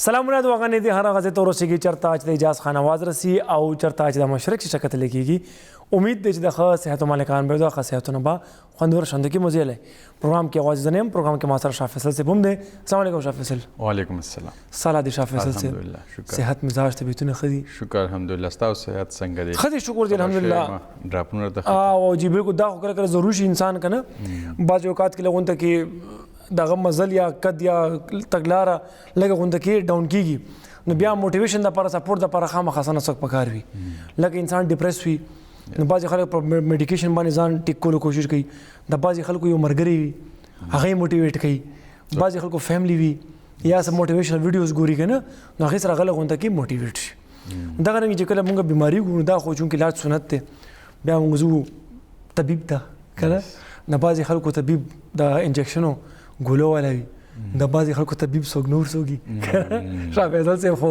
سلامونه د وغنې دي هر غزه تور سیږي چرته چې د اجازه خان आवाज رسی او چرته چې د مشرق شکت لګيږي امید دې چې د خاص صحت مالکان به د خاصیتونه با خوندور شند کې مزيله پروګرام کې आवाज زنیم پروګرام کې ماستر شاه فیصل سے بم دے. السلام علیکم شاه فیصل. وعلیکم السلام. صلاح دي شاه فیصل سے الحمدلله شکر. صحت مزاج طبيعتونه خدي شکر الحمدلله. تاسو صحت څنګه دي؟ خدي شکر دي الحمدلله. ډراپونه ته او جی بالکل دا خو کله ضروري شي انسان کنه بعض اوقات کې لغون ته کې دغه مزل یا قد یا تګلاره لګه غونډه کې ډاون کیږي نو بیا موټیویشن د لپاره سپورټ د لپاره خامخا سن څوک پکار وي لکه انسان ډیپریس وي نو بعض خلک په میډیکیشن باندې ځان ټیک کولو کوشش کوي د بعض خلکو یو مرګري وي هغه موټیویټ کوي بعض خلکو فیملی وي یا سم موټیویشنل ویډیوز ګوري کنه نو هغه سره غل غونډه کې موټیویټ شي دا غره چې کله موږ بیماری ګورو دا خو چون کې علاج سنت ته بیا موږ زو طبيب ته کنه نه بعض خلکو طبيب د انجکشنو ګولو ولوي د بعض خلکو طبيب څوک نور څوکي شاه فیصل سے خو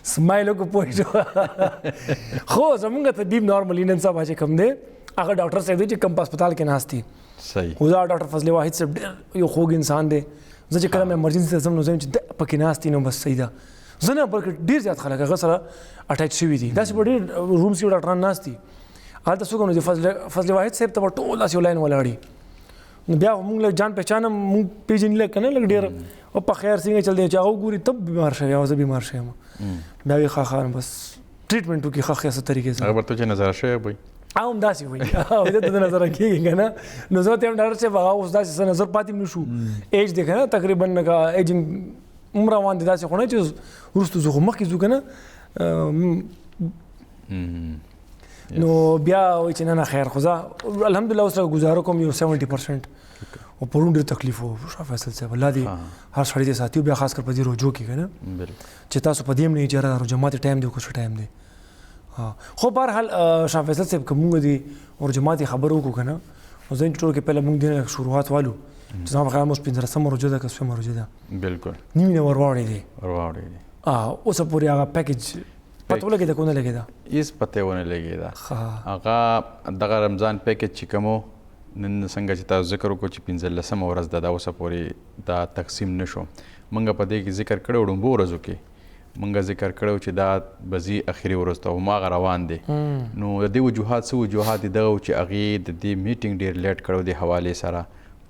سمایل کو پوښتنه خو زمونږ طبيب نارملی نن صاحب چې کم دی هغه ډاکټر صاحب دی چې کم هسپتال کې ناشتي صحیح خو دا ډاکټر فضل واحد صاحب یو خوږ انسان دی زه چې کله ایمرجنسي ته ځم نو زم چې پکې ناشتي نو بس صحیح ده زنه بلکې ډیر زیات خلک هغه سره اٹیچ شوي دي داسې په ډیر رومز کې ډاکټران ناشتي هلته څوک نو فضل واحد صاحب ته ټول داسې لاین ولاړي نو بیا موږ له جان پہچان موږ پیژنې کنه لګ ډیر او په خیر څنګه چل دی چې هغه ګوري تب بیمار شوی او زه بیمار شوم بیا وی خاخان بس ټریټمنټ کی خاخه څه طریقې سره هغه ته چې نظر شوی وي او داسې وي او دې ته نظر کېږي کنه نو زه ته هم ډاکټر صاحب هغه اوس داسې نظر پاتې نشو ایج دی کنه تقریبا کا ایجنګ عمر روان دي داسې خونه چې ورستو زه مخ کې زو کنه نو بیا وای چې نه خیر خدا الحمدلله اوس گزارو کوم یو 70% او پرون ډېر تکلیف وو شاه فیصل صاحب الله دې هر سړی دې ساتي بیا خاص کر په دې روجو کې کنه چې تاسو په دې نه اجازه رو جماعت ټایم دی کوم ټایم دی خو بهر حال شاه فیصل صاحب کوم دې اور جماعت خبرو کو کنه او زین ټول کې پهله موږ دې شروعات والو چې زما خیال مو 15 سم روجو ده که سم روجو ده بالکل نیمه ورواړې دي اوس پورې هغه پیکیج پته ولګی دا کو نه لګی دا هیڅ پته ونه لګی دا هغه دغه رمضان پیکیج چې کومو نن څنګه چې تاسو ذکر وکړو چې 15 ورځ د اوسه پورې دا تقسیم نشو موږ په دې کې ذکر کړو ډومبو ورځو کې موږ ذکر کړو چې دا بزی اخیری ورځ ته ما روان دي نو د دې وجوهات څه وجوهات دي چې هغه د دې میټینګ ډیر لیټ کړو د حواله سره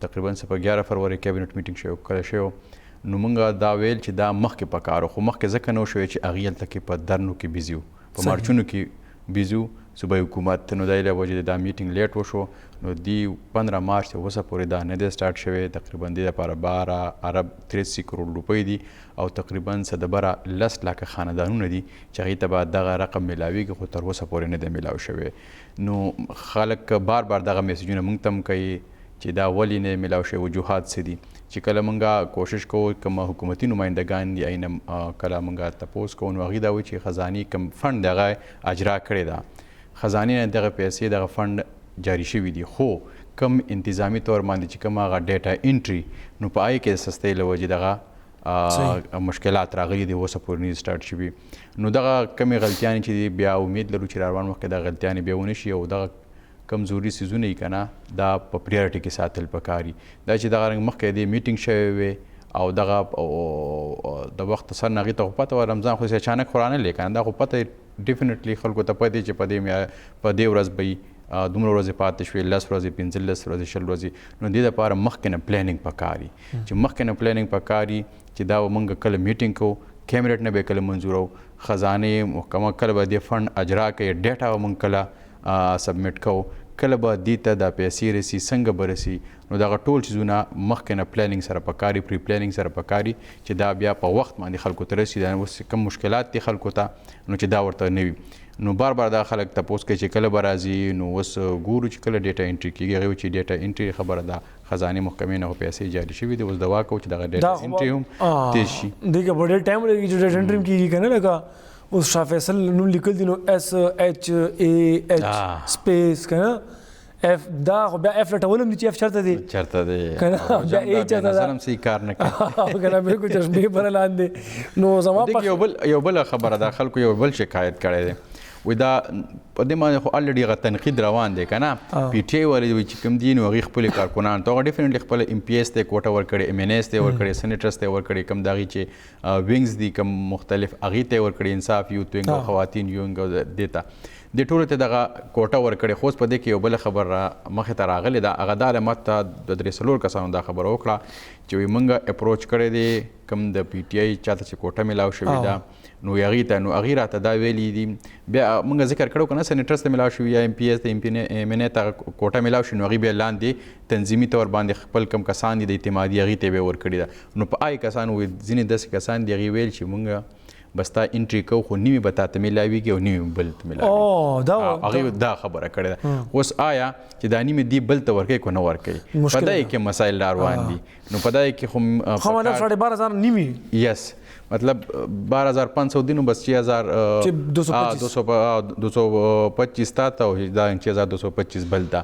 تقریبا په 11 فروری کابینټ میټینګ شو کړی شو نو موږ دا ویل چې دا مخکې پکارو خو مخکې ځکه نو شوی چې اغیل تکي په درنو کې بيزیو په مارچونو کې بيزیو صوبای حکومت نو دایله وجه دا میټینګ لیټ وشو نو دی 15 مارچ ته وسه پورې دا نه سٹارټ شوی تقریبا د لپاره 12 عرب 83 کروڑ روپۍ دي او تقریبا صدبره 10 لک خاندانونه دي چې هغه ته بعد دغه رقم ملاويږي خو تر وسه پورې نه دی ملاو شوی نو خلک بار دغه میسجونه مونږ تم کوي چې دا ولی نه ملاو شوی وجوهات څه دي چې کله مونږه کوشش کوو کوم حکومتي نمائندگان دي اينه کله مونږه تاسو کوو نو غي دا وي چې خزاني کم فند دغه اجرا کړی دا خزاني دغه پیسې دغه فند جاری شوی دي خو کم انتظامی طور باندې چې کوم هغه ډیټا انټری نو پای کې سستې لوجه دغه مشکلات راغلي دي وسه پورنی سٹارټ شوی نو دغه کمی غلطیان چې بیا امید لرو چې روان وخت دغه غلطیان بیا ونی شي او دغه کمزوري سيزونه یې کنه دا په پریورټي کې ساتل پکاري دا چې دغه رنګ مخکې دی میټینګ شوی وي او دغه د وخت سره نغې ته پته و رمضان خو اچانک قرانه لیکنه دا خو پته ډیفینټلی خلکو ته پدې چې پدې ورځ به دومره ورځې پاتې شوې 10 ورځې 15 ورځې 20 ورځې نو دې لپاره مخکې نه پلانینګ پکاري چې مخکې نه پلانینګ پکاري چې دا موږ کله میټینګ کو کیمرټ نه به کله منظورو خزانه محکمه کله به د فند اجرا کوي ډیټا موږ کله سبمټ کو کله به دې ته د پیسې رسی څنګه برسي نو دا ټول چیزونه مخکې نه پلانینګ سره پکاري پری پلانینګ سره پکاري چې دا بیا په وخت باندې خلکو ته رسي دا اوس کم مشکلات دي خلکو ته نو چې دا ورته نه وي نو بار دا خلک تاسو کې چې کله برازي نو اوس ګورو چې کله ډیټا انټری کیږي چې ډیټا انټری خبره ده خزانه محکمې نه پیسې جاری شوی دي اوس دوا کو چې دا ډیټا انټری هم تیز شي دغه ډېر ټایم لګي چې ډیټا انټری کیږي کنه لکه اوس شاه فیصل نو لیکل دي نو SHAH سپیس کنه اف دا خو بیا اف لټولم دي چې اف چرته دی کنه بیا ای چرته دا سلام سي کار نه کوي کنه بالکل چشمه پر لاندې نو زما یو بل خبره ده خلکو یو بل شکایت کړي دي وایي دا په دې باندې خو الریډي هغه تنقید روان دی که نه پی ټي آی والے وایي چې کوم دي نو هغوی خپلې کارکنان ته هغه ډیفینټلی خپله ایم پی ایس ته کوټه ورکړې ایم این ایس ته ورکړې سینیټرس ته ورکړې کوم د هغې چې وینګز دي کوم مختلف هغې ته ورکړې انصاف یوت وینګ او خواتین وینګ او دې ته دې ټولو ته دغه کوټه ورکړې خو اوس په دې کې یو بله خبره مخې ته راغلې ده هغه دا ده ما ته د 3 کسانو دا خبره وکړه چې وایي موږ اپروچ کړی دی کوم د پی ټي آی چاته چې کوټه میلاو شوې ده نو هغې راته دا ویلي دي بیا موږ ذکر کړو که نه سینیټرس ته میلاو شوي یا ایم پی ایس ته ایم این ای ته کوټه میلاو شي نو هغوی بیا لاندې تنظیمي طور باندې خپل کوم کسان دي د اعتمادي هغې ته به یې ورکړي ده نو په هغې کسانو ځینې داسې کسان دي هغوی ویل چې موږ بس تا انټري کوو خو نیمې به تا ته میلاویږي او نیمې بل ته میلاویږي هغوی دا خبره کړې ده اوس آیا چې دا نیمې دی بل ته ورکوي که نه ورکوي په دای کې مسایل روان دي نو په دای کې خو مطلب 12,500 نیمې یس مطلب 12,500 دي نو بس 6,225 تا ته او دا 6,225 بل ته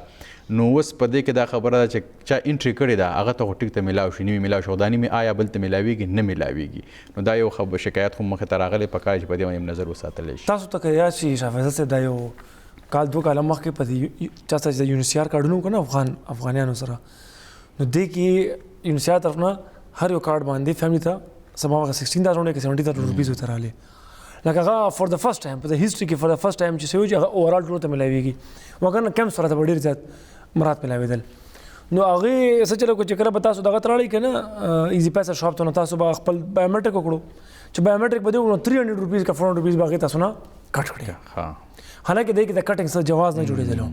نو اوس په دې کې دا خبره ده چې چا انټري کړې ده هغه ته خو ټیک ته میلاو شي نیمې میلاو شي دا نیمې آیا بل ته میلاویږي نه میلاویږي نو دا یو شکایت خو مخې ته راغلی په کار چې په دې باندې نظر وساتلی شي تاسو ته که یاد شي شاه فیصل صاحب دا یو کال 2 کاله مخکې په دې چا سره چې د یونیسیار کارډونه وکړو نه افغانیانو سره نو دې کې یونیسیار طرف نه هر یو کارډ باندې فیملی ته سبا 16,000 کې 70,000 روپیز ورته راغلي لکه هغه فور د فرست ټایم په د هیسټري کې فور د فرست ټایم چې څه وي چې هغه اوورال ټولو ته میلاویږي وګورنه کیمپ سره ته ډېر زیات مراد میلاوېدل نو هغې څه چلو چې کله به تاسو دغه ته راړئ که نه ایزي پیسه شاپ ته نو تاسو به خپل بایومیټرک وکړو چې بایومیټرک به دې وکړو 300 روپیز که 400 روپیز به هغې تاسو نه کټ کړي حالانکه دې کې د کټنګ څه جواز نه جوړېدلو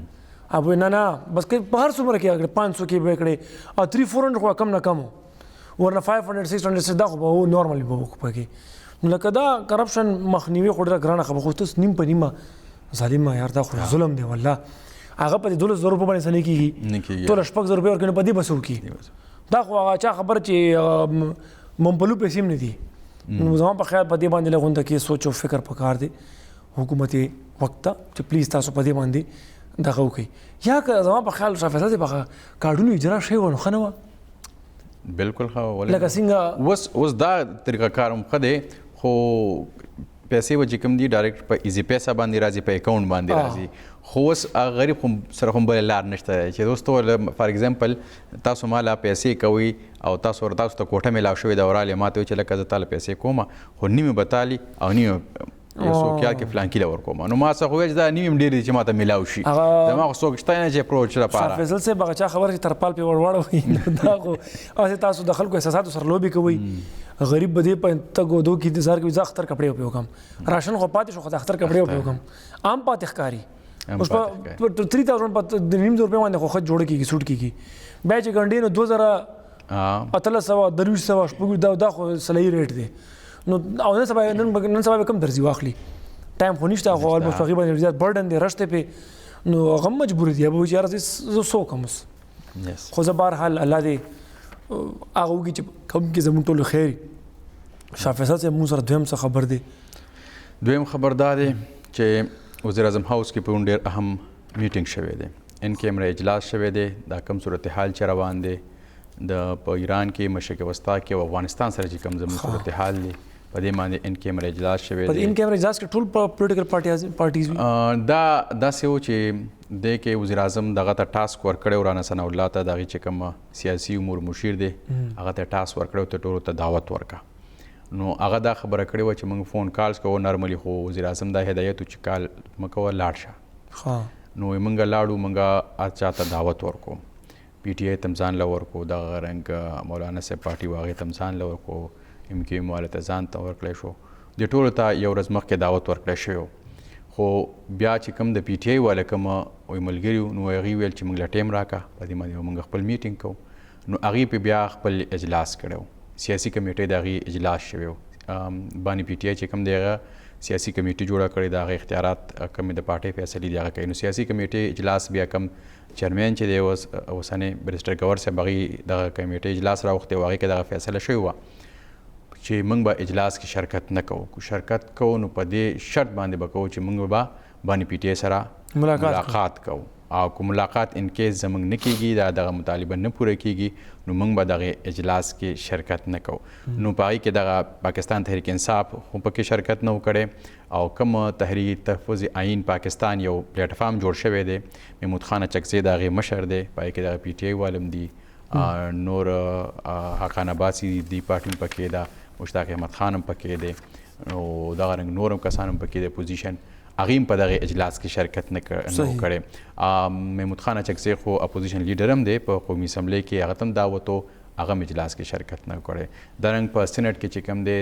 اب نه بس که په هر څومره کې اگر 500 کې به کړې او 300-400 خو کم نه کم ورنه 500-600 دا خو به نورمالي به وکړو پکې نو لکه دا کرپشن مخنیوي خو ډېره ګرانه خبره خو تاسو نیم په نیمه ظالمه یار دا خو ظلم دی والله هغه په 12,000 روپیو باندې څه نه کېږي ټوله 6,000 روپۍ ورکوي نو په دې به څه وکړي دا خو هغه چا خبره چې ممپلو پیسې هم نه دي نو زما په خیال په دې باندې لږ غونډه کې سوچ او فکر پکار دی حکومت وخت ته چې پلیز تاسو په دې باندې دغه وکړئ یا که زما په خیال شاه فیصل صاحب هغه کارډونه اجرا شوی وه نو ښه نه وه بالکل ښه لکه څنګه اوس دا طریقه کار هم ښه دی خو پیسې به چې کوم دي ډایرکټ په ایزي پیسه باندې راځي په اکاونټ باندې راځي خو اوس غریب خو سره هم بله لار نشته چې دوست ته فار ایگزامپل تاسو ماله پیسې کوئ او تاسو ته کوټه میلاو شوې ده ورالې ما ته وایي چې لکه زه تاله پیسې کومه خو نیمې به تالي او نیمې یو څوک یاد کې فلانکي له ورکوم نو ما څه خو ویل چې دا نیمې ډېرې دي چې ما ته میلاو شي زما خو څوک شته نه چې اپروچ لپاره شاه فیصل صاحب هغه چا خبره چې ترپال پې ورواړوئ دا خو هسې تاسو د خلکو احساساتو سره لوبې کوئ غریب به دې په تګ ودو کې انتظار کوي زه اختر کپړې وپې وکړم راشن خو پاتې شو خو د اختر کپړې وپې وکړم عام پاتې ښکاري اوس په 3,000 په 9,000 روپۍ باندې خو ښه جوړه کېږي سوټ کېږي بیا چې ګنډې نو 2,000 دا خو صحیح ریټ دی نو او نن سبا به کم درځي واخلي ټایم خو نشته خو الموسټ هغې باندې زیات برډن دی رش دی پې نو هغه هم مجبور دي به وایي چې یاره زه څه وکړم اوس خو زه بهرحال الله دې هغه وکړي چې کوم کې زموږ ټولو خیر شاه فیصل صاحب موږ سره دویم څه خبر دی دویم خبر دا دی چې وزیر اعظم هاوس کې پرون ډېر اهم میټینګ شوی دی ان کیمره اجلاس شوی دی دا کوم صورتحال چې روان دی د په ایران کې مشرق وسطا کې او افغانستان سره چې کوم زموږ صورتحال دی په دې باندې ان کیمره اجلاس شوی دی ان کیمره اجلاس کې ټول پولیټیکل پارټیز دا داسې و چې دی کې وزیر اعظم دغه ته ټاسک ورکړی رانا ثناء الله ته د هغې چې کوم سیاسي امور مشیر دی هغه ته ټاسک ورکړی ته ټولو ته دعوت ورکړه نو هغه دا خبره کړې وه چې موږ فون کالز کوو نارملي خو وزیر اعظم دا هدایت و چې کال مه کوه لاړ شه نو موږ لاړو موږ هر چا ته دعوت ورکو پی ټي آی ته ځان له ورکو دغه رنګ مولانا صاحب پارټي و هغې ته ځان له ورکو ایم کیو ایم والا ته ځان ته ورکړی شو دې ټولو ته یو ورځ مخکې دعوت ورکړی شوی خو بیا چې کوم د پی ټي آی والا کوم ملګري وو نو هغوی ویل چې موږ له ټایم راکړه په دې باندې موږ خپل میټینګ کوو نو هغوی پې بیا خپل اجلاس کړی و سیاسي کمیټۍ د هغې اجلاس شوی و باني پی ټي آی چې کوم دی هغه سیاسي کمیټي جوړه کړې د هغې اختیارات کومې د پارټۍ فیصلې دي هغه کوي نو سیاسي کمیټۍ اجلاس بیا کم چیرمین چې دی اوسنی بریسټر ګور صاحب هغې دغه کمیټۍ اجلاس راوښتی و هغې کې دغه فیصله شوې وه چې موږ به اجلاس کې شرکت نه کوو شرکت کوو نو په دې شرط باندې به کوو چې موږ به باني پی ټي آی سره ملاقات کوو او کوم ملاقات ان کیس زمونږ نه کیږي دا دغه مطالبه نه پوره کیږي نو موږ به دغه اجلاس کې شرکت نه کوو. نو په هغې کې دغه پاکستان تحریک انصاف خو پکې شرکت نه و کړی او کوم تحریک تحفظ آئین پاکستان یو پلیټفارم جوړ شوی دی، محمود خان اچکزی د هغې مشر دی، په هغې کې دغه پی ټی آی والم دي، نور حقان عباسي دی پارټي پکې ده، مشتاق احمد خان هم پکې دی، نو دغه رنګ نور هم کسان هم پکې دی اپوزیشن، هغې هم په دغه اجلاس کې شرکت نه کړی. محمود خان اچکزی خو اپوزیشن لیډر هم دی، په قومي اسمبلی کې هغه ته هم دعوت و، هغه هم اجلاس کې شرکت نه کړی. دارنګ په سینټ کې چې کوم دی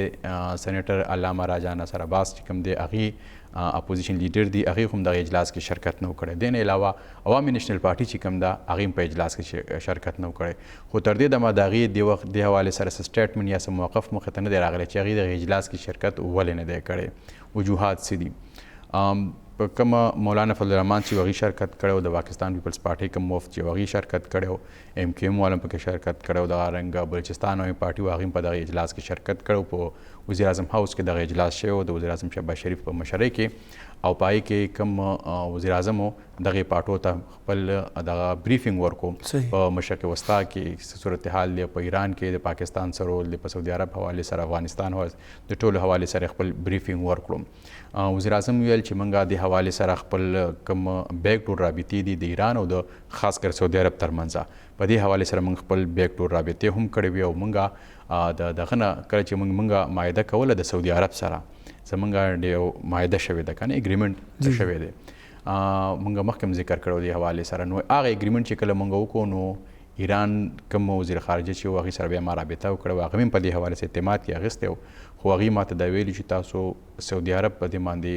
سینیټر علامه راجا ناصر عباس چې کوم دی هغې اپوزیشن لیډر دی، هغې هم دغه اجلاس کې شرکت نه کړی. دې نه علاوه عوامي نیشنل پارټي چې کوم ده هغې هم په اجلاس کې شرکت نه کړی. خو تر دې دمه د هغې د وخت د حوالې سره څه سټیټمنټ یا څه موقف مخې ته نه دی راغلی چې هغې دغه اجلاس کې شرکت ولې نه دی کړی. وجوهات څه دي؟ په کومه مولانا فضل الرحمن چې هغې شرکت کړی و، د پاکستان پیپلز پارټۍ کوم مفت چې هغې شرکت کړی و، ایم کیو ایم والا هم پکې شرکت کړی و، دغه رنګه بلوچستان عوامي پارټي و هغې هم په دغه اجلاس کې شرکت کړی و. په وزیر اعظم هاوس کې دغه اجلاس شوی و د وزیر اعظم شهباز شریف په مشرۍ کې، او په هغې کې کوم وزیر اعظم و دغې پارټو ته خپل دغه بریفینګ ورکړو په مشرق وسطا کې څه صورتحال دی، په ایران کې د پاکستان څه رول دی، په سعودي عرب حوالې سره، افغانستان د ټولو حوالې سره خپل بریفینګ ورکړو. وزیر اعظم ویل چې موږ د حوالې سره خپل کوم بیک ټول رابطې دي د ایران او د خاص کر سعودي عرب ترمنځ، په دې حوالې سره موږ خپل بیک ټول رابطې هم کړې وي، او موږ د دغه نه کله چې موږ معاهده کوله د سعودي عرب سره، زموږ یو معاهده شوې ده که نه، اګریمنټ شوی دی، موږ مخکې هم ذکر کړی د حوالې سره. نو هغه اګریمنټ چې کله موږ وکړو نو ایران کوم وزیر خارجه چې و هغې سره بیا ما رابطه وکړه، هغه هم په دې حوالې سره اعتماد کې اخیستی و، خو هغې ما ته دا ویلي چې تاسو سعودي عرب په دې باندې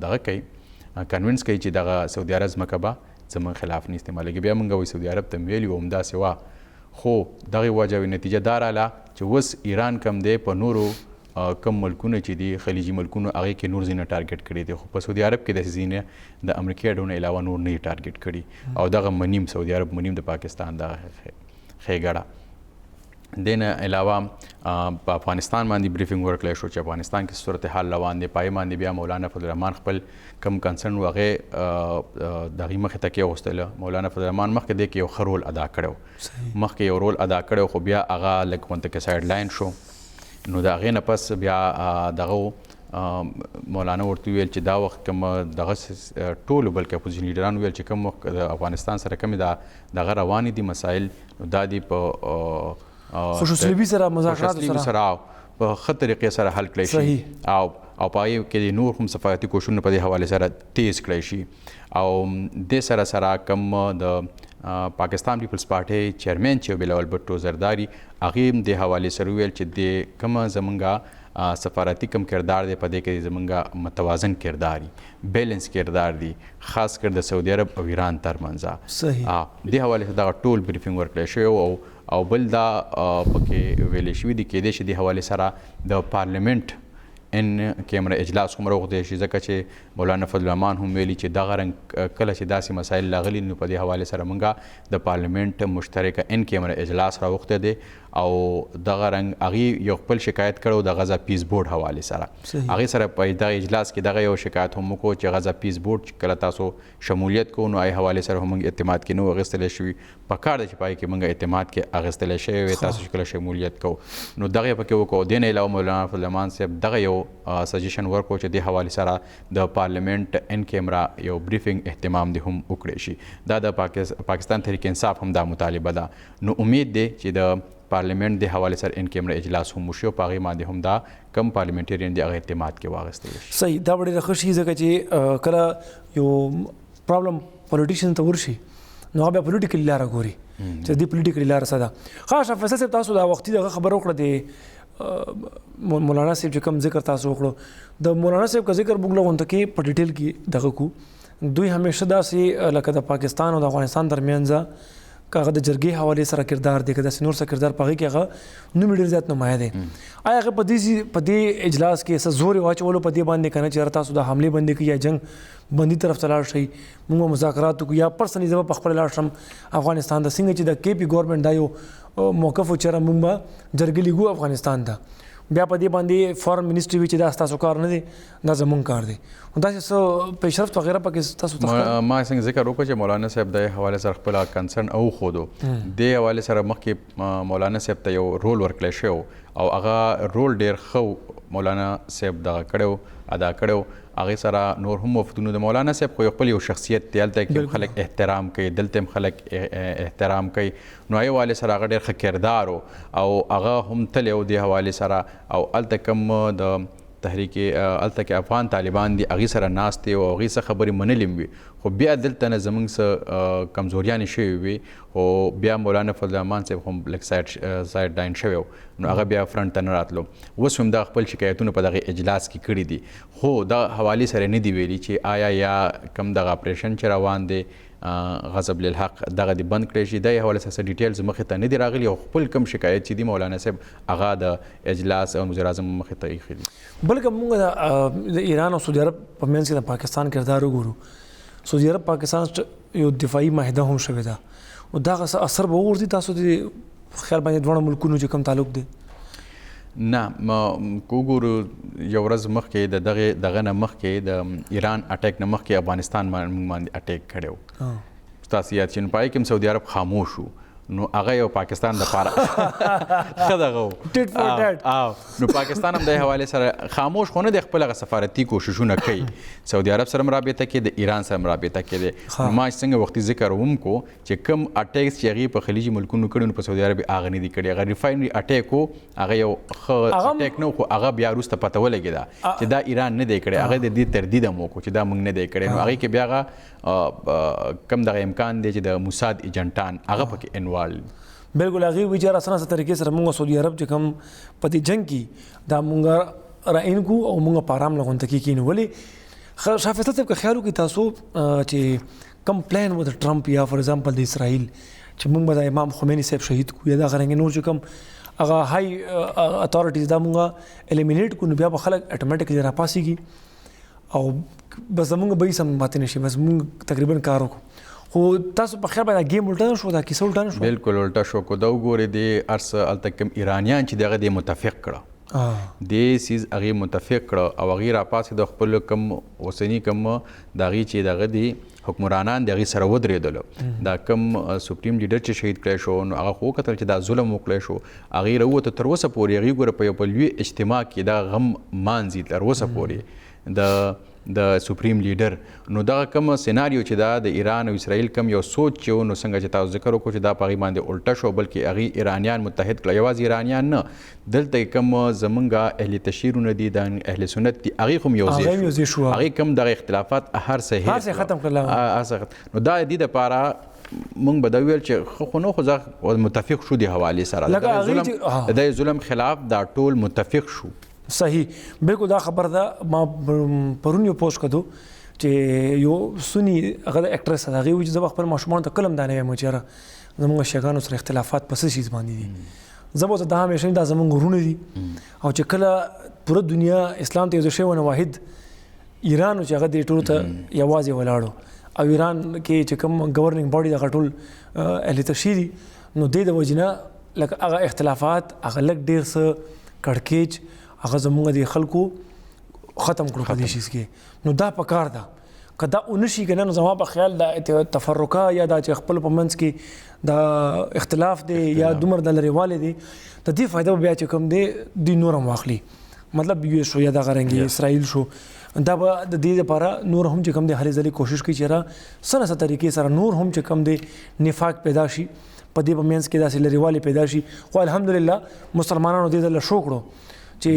دغه کوي، کنوینس کوي چې دغه سعودي عرب ځمکه به زموږ خلاف نه استعمالېږي. بیا موږ وایي سعودي عرب ته مې ویلي و همداسې وه، خو دغې وجه نتیجه دا راله چې اوس ایران کم دی په نورو کم ملکونه چې دي خلیجي ملکونو هغې کې نور ځینې ټارګټ کړي دي، خو په سعودي عرب کې داسې ځینې د امریکایي اډو نه علاوه نور نه یې ټارګټ کړي، او دغه منیم سعودي عرب منیم د پاکستان دغه ښېګړه. دې نه علاوه په افغانستان باندې بریفینګ ورکړی شو چې افغانستان کې صورتحال روان دی، په هغې باندې بیا مولانا فضل الرحمن خپل کم کنسرن و هغې د هغې مخې ته کېغوستله. مولانا فضل الرحمن مخکې دې کې یو ښه رول ادا کړی و، مخکې یو رول ادا کړی و، خو بیا هغه لږ غونته کې سایډ لاین شو. نو د هغې نه پس بیا دغه مولانا ورته وویل چې دا وخت کوم دغه ټولو بلکې اپوزیشن لیډران وویل چې کوم وخت د افغانستان سره کومې دغه روانې دي مسایل، نو دا دي په خوشوسلوبي سره مذاکراتو سره په ښه طریقې سره حل کړی شي، او په هغې کې د نور هم سفارتي کوششونه په دې حوالې سره تیز کړی شي. او دې سره سره کوم د پاکستان پیپلز پارټۍ چیرمین چې بلاول بټو زرداري، هغې هم دې حوالې سره وویل چې د کومه زمونږ سفارتي کم کردار دی په دې کې زمونږ متوازن کردار بیلنس کردار دی، خاص کر د سعودي عرب او ایران ترمنځ. دې حوالې سره دغه ټول بریفینګ ورکړی شوی او بل دا پکې ویلی شوي دي کېدای شي دې حوالې سره د پارلیمنټ ان کیمره اجلاس هم راوغوښتی شي، ځکه چې مولانا فضل الرحمن هم ویلي چې دغه رنګ کله چې داسې مسایل راغلي نو په دې حوالې سره موږ د پارلیمنټ مشترکه ان کیمره اجلاس راوغوښتی دی، او دغه رنګ هغې یو خپل شکایت کړی د غزه پیس بورډ حوالې سره، هغې سره په دغه اجلاس کې دغه یو شکایت هم وکړو چې غزه پیس بورډ چې کله تاسو شمولیت کوو نو هغې حوالې سره هم موږ اعتماد کې نه و اخیستلی شوي، پکار ده چې په هغې کې موږ اعتماد کې اخیستلی شوی وی تاسو چې کله شمولیت کوو، نو دغه یې پکې وکړو. دې نه علاوه مولانا فضل الرحمن صاحب دغه یو سجیشن ورکړو چې دې حوالې سره د پارلیمنټ ان کیمرا یو بریفینګ اهتمام دې هم وکړی شي. دا د پاکستان تحریک انصاف هم دا مطالبه ده. نو امید دی چې د پارلیمنٹ د حوالې سره ان کیمره اجلاس هم وشي او په هغې باندې هم دا کم پارلیمنټریان دي هغه اعتماد کې واخیستلی شي. صحیح، دا ډېره ښه شي ځکه چې کله یو پرابلم پولیټیشن ته ورشي نو هغه بیا پولیټیکلي لاره ګوري چې دې پولیټیکلي لاره څه ده. ښه اشرف فیصل صاحب، تاسو دا وختي دغه خبره وکړه د مولانا صاحب چې کوم ذکر تاسو وکړو، د مولانا صاحب کا ذکر موږ غونډه کې په ډیټیل کې دغه کو، دوی همیشه داسې لکه د پاکستان او د افغانستان ترمنځ هغه د جرګې حوالې سره کردار دی، که داسې نور څه کردار په هغې کې هغه نوم ډېر زیات نمایه دی. آیا هغه په دې اجلاس کې څه زور یې واچولو په دې باندې که نه چې تاسو د حملې بندي کړي یا جنګ بندي طرف ته لاړ شئ، موږ به مذاکرات وکړو، یا پرسنلي زه به په خپله لاړ شم افغانستان ته، څنګه چې د کے پي ګورنمنټ دا یو موقف و چې موږ به جرګې لیږو افغانستان ته، بیا په دې باندې فارن منسټري وی چې دا ستاسو کار نه دی دا زمونږ کار دی دا څه پیشرفت وغیرہ پکې تاسو ته ما څنګه ذکر وکړ چې مولانا صاحب د حواله سره خپل کنسرن او خودو د حواله سره مخکې مولانا صاحب ته یو رول ورکړل شو او هغه رول ډیر خو مولانا صاحب دغه کړو ادا کړو هغه سره نور هم وفتونو د مولانا صاحب خو خپل یو شخصیت دلته کې خلک احترام کوي دلته خلک احترام کوي نو یو حواله سره هغه ډیر ښه کردار او هغه هم تل یو د حواله سره او الته کم د تحریک الته کې افغان طالبان دي هغه سره ناست او هغه سره خبرې منلم وي خو بیا دلته نه زمونږ سره کمزوریان شوي وي او بیا مولانا فضل الرحمن صاحب هم بلک سایډ لاین شوی نو هغه بیا فرنٹ ته نه راتلو اوس هم دا خپل شکایتونه په دغه اجلاس کې کړي دي خو دا حوالې سره نه دی ویلي چې آیا یا کم دغه اپریشن چې روان دی غضب للحق دغه دی بند کړی شي د حواله سره ډیټیلز مخې ته نه دی راغلی او خپل کم شکایت چې دی مولانا صاحب هغه د اجلاس او وزیر اعظم مخې ته ایښی دي بلکې موږ د ایران او سعودي عرب په منځ کې د پاکستان کردار وګورو سعودي عرب پاکستان یو دفاعي معاهده هم شوې ده او دغه اثر به وګورئ تاسو د خیال باندې دواړه ملکونو چې کوم تعلق دی نه کوګورو یو ورځ مخکې دغه نه مخکې د ایران اٹیک نه مخکې افغانستان باندې اٹیک کړی تاسو یاد شئ پای کې سعودي عرب خاموش وو نو هغه یو پاکستان د پاره خدغه ټیټ فور ټیټ نو پاکستان هم د حواله سره خاموش خونه د خپل سفارتي کوششونه کوي سعودي عرب سره رابطه کې د ایران سره رابطه کې دي ما څنګه وختي ذکر ووم کو چې کم اٹیکس چې هغه په خلیجي ملکونو کړي په سعودي عرب هغه نه دي کړي هغه ریفاینري اٹیک هغه یو اٹیک نو خو هغه بیا روسته پته ولګی دا چې دا ایران نه دی کړي هغه د دې تردید مو کو چې دا موږ نه دی کړي نو هغه کې بیا کم دغه امکان دی چې د موساد ایجنټان هغه پکې انوالو بالکل هغه ویچاره اسانه طریقې سره موږ سعودي عرب چې کوم په دې جنگ کې دا موږ راینکو او موږ په آرام لغون تکي کینو ولی شافعي صاحب کا خیالو کې تاسو چې کم پلان و د ټرمپ یا فور ایگزامپل د اسرائیل چې موږ د امام خمینی صاحب شهید کو یا دا غرنګ نور چې کوم هغه هاي اتھارټیز دا موږ الیمینیټ کو نو بیا به خلک اتوماتیکلی راپاسيږي او بس موږ به سم ماته نشي بس موږ تقریبا کار وکړو خو تاسو په خیر باندې گیم الټا شو دا کیسه الټا شو بالکل الټا شو کو دا وګوري دی ارس التکم ایرانیان چې دغه د متفق کړه د سیز هغه متفق کړه او غیر اپاس د خپل کم اوسنی کم دغه چې دغه دی حکمرانان دغه سره ودرېدل دا کم سپریم لیډر چې شهید کړی شو نو هغه خو کتل چې دا ظلم وکړی شو هغه وروته تر اوسه پورې هغه ګوره په یو لوی اجتماع کې دا غم مانځي تر اوسه پورې د سپریم لیډر نو دا کوم سیناریو چې دا د ایران او اسرائیل کم یو سوچ چې نو څنګه چې تاسو ذکر وکړو چې دا پغی باندې الټا شو بلکې هغه ایرانیان متحد کړل یوازې ایرانیان نه دلته کم زمونږه اهل تشیرونه دي د اهل سنت دي هغه هم یو ځای شو هغه کم د اختلافات هر څه ختم کړل نو دا د لپاره مونږ به دا ویل چې خو نو خو ځکه متفق شو دی حواله سره د ظلم خلاف دا ټول متفق شو صحیح بالکل دا خبر ده ما پرون یو پوسټ کړو چې یو سنی هغه اکټریس هغه وی چې زه خپل ماشومان ته کلم دانه یم چې زموږ شیګانو سره اختلافات پس شي باندې دي زبو ته دا همیشه دا زموږ غرونه دي او چې کله پوره دنیا اسلام ته یو شی ونه واحد ایران چې هغه د ټولو ته یوازې ولاړو او ایران کې چې کوم گورننګ باډي د غټول اهل تشیری نو د وجنه لکه هغه اختلافات هغه لک ډیر څه کړکېچ هغه زموږ د خلکو ختم کړو په دې شي کې نو دا پکار ده کدا اونشي کنه نو زما په خیال د تفرقه یا د خپل په منځ کې د اختلاف دی یا دومره د لريواله دی د دې فائدہ بیا چې کوم دی د نورم واخلي مطلب یو شو یا د غرنګي اسرائیل شو دا به د دې لپاره نور هم چې کوم دی هلي ځلې کوشش کوي چې را سره طریقې سره نور هم چې کوم دی نفاق پیدا شي په دې په منځ کې داسې لريواله پیدا شي خو الحمدلله مسلمانانو دې له شو کړو چې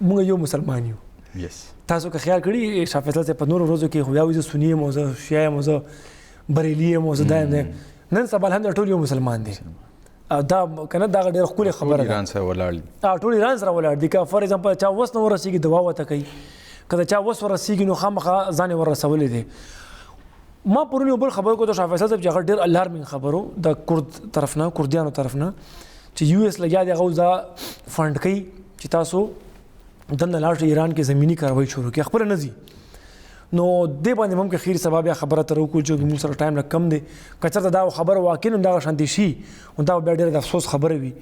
موږ یو مسلمان یو تاسو که خیال کړی شافعي صاحب په نور ورځو کې خو یا وځ سنی موزه شیعه موزه بریلی موزه دایم نن سبا الحمدلله ټول یو مسلمان دي دا کنه دا ډېر خپل خبره ده ایران سره ولاړ ټول ایران سره ولاړ دي که فور ایگزامپل چا وس نو ورسیږي دوا وته کوي کله چا وس ورسیږي نو خامخا ځان ورسولې دي ما پرونی یو بل خبر کو ته شافعي صاحب چې هغه ډېر الارمینګ خبرو د کورد طرف نه کوردیانو طرف نه چې یو اس لګیا دی غوځا فند کوي چې تاسو د نلاش ایران کې زمینی کاروایی شروع کړي خبر نه زی نو د باندې ممکن خیر سبب خبره تر کو چې موږ سره ټایم کم دی کچر دا خبر واقعا دا شانتي شي او دا ډېر د افسوس خبره وي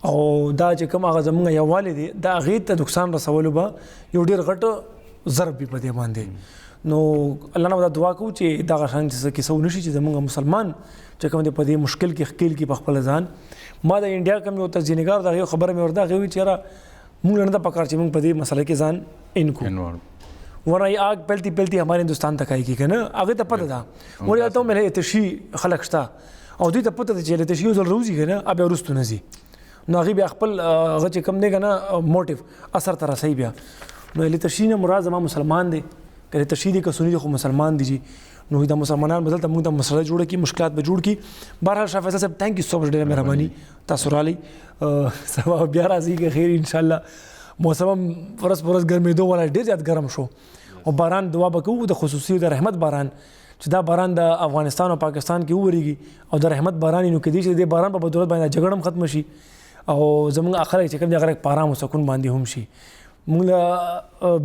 او دا چې کوم هغه زمونږ یووالی دی دا هغې ته نقصان رسولو به یو ډېر غټ ضرب وي په دې باندې. نو الله نه دا دعا کوو چې دغه شان چې کیسه ونه شي چې زمونږ مسلمان چې کوم دی په دې مشکل کې ښکیل کړي په خپل ځان. ما د انډیا کوم یو تزیینګار د هغې خبره مې ورته هغې وویل چې یاره مونږ نه ده پکار چې مونږ په دې مسله کې ځان ان کړو ورنه یہ آگ پھیلتی پھیلتی ہمارے ہندوستان تک آئے گی کہ نا هغې ته پته ده ور یاته مې اتشي خلک شته او دوی ته پته ده چې اتشي یو ځل روزي که نه بیا وروستو نه ځي نو هغې بیا خپل هغه چې کوم دی که نه موټیو اثر ته رسوي بیا. نو اتشي نه مراد زما مسلمان دی که اتشي دی که سني دی خو مسلمان دی جی نو دا مسلمانان بدل ته موږ ته مسله جوړه کړي مشکلات به جوړ کړي. بهرحال شاه فیصل صاحب تھینک یو سو مچ ډېره مهرباني تاسو رالی سبا بیا راځي که خیر انشاءالله. موسم هم ورځ په ورځ ګرمېدو والا ډېر زیات ګرم شو او باران دعا به کوو د خصوصي د رحمت باران چې دا باران د افغانستان او پاکستان کې وورېږي او د رحمت باران نو کېدای شي د باران په بدولت باندې جګړه هم ختم شي او زموږ اخر چې کوم دی هغه په ارام او سکون باندې هم شي. موږ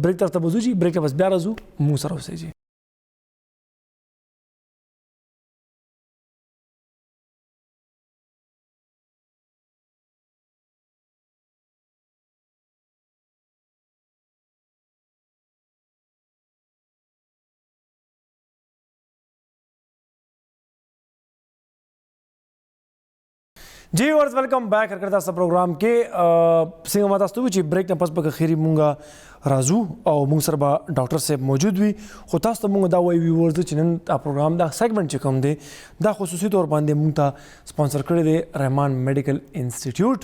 بریک طرف ته به ځو جي بریک بس بیا راځو موږ سره اوسئ جي. جی ورز ویلکم بیک کرتا ستا پروګرام کې څنګه ما تاسو ته وویل چې بریک نه پس به اخري مونږ راځو او مونږ سره به ډاکټر صاحب موجود وي خو تاسو ته مونږ دا وایي ویورز چې نن دا پروګرام دا سیګمنټ چې کوم دی دا خصوصي طور باندې مونږ ته سپانسر کړی دی رحمان میډیکل انسټیټیوټ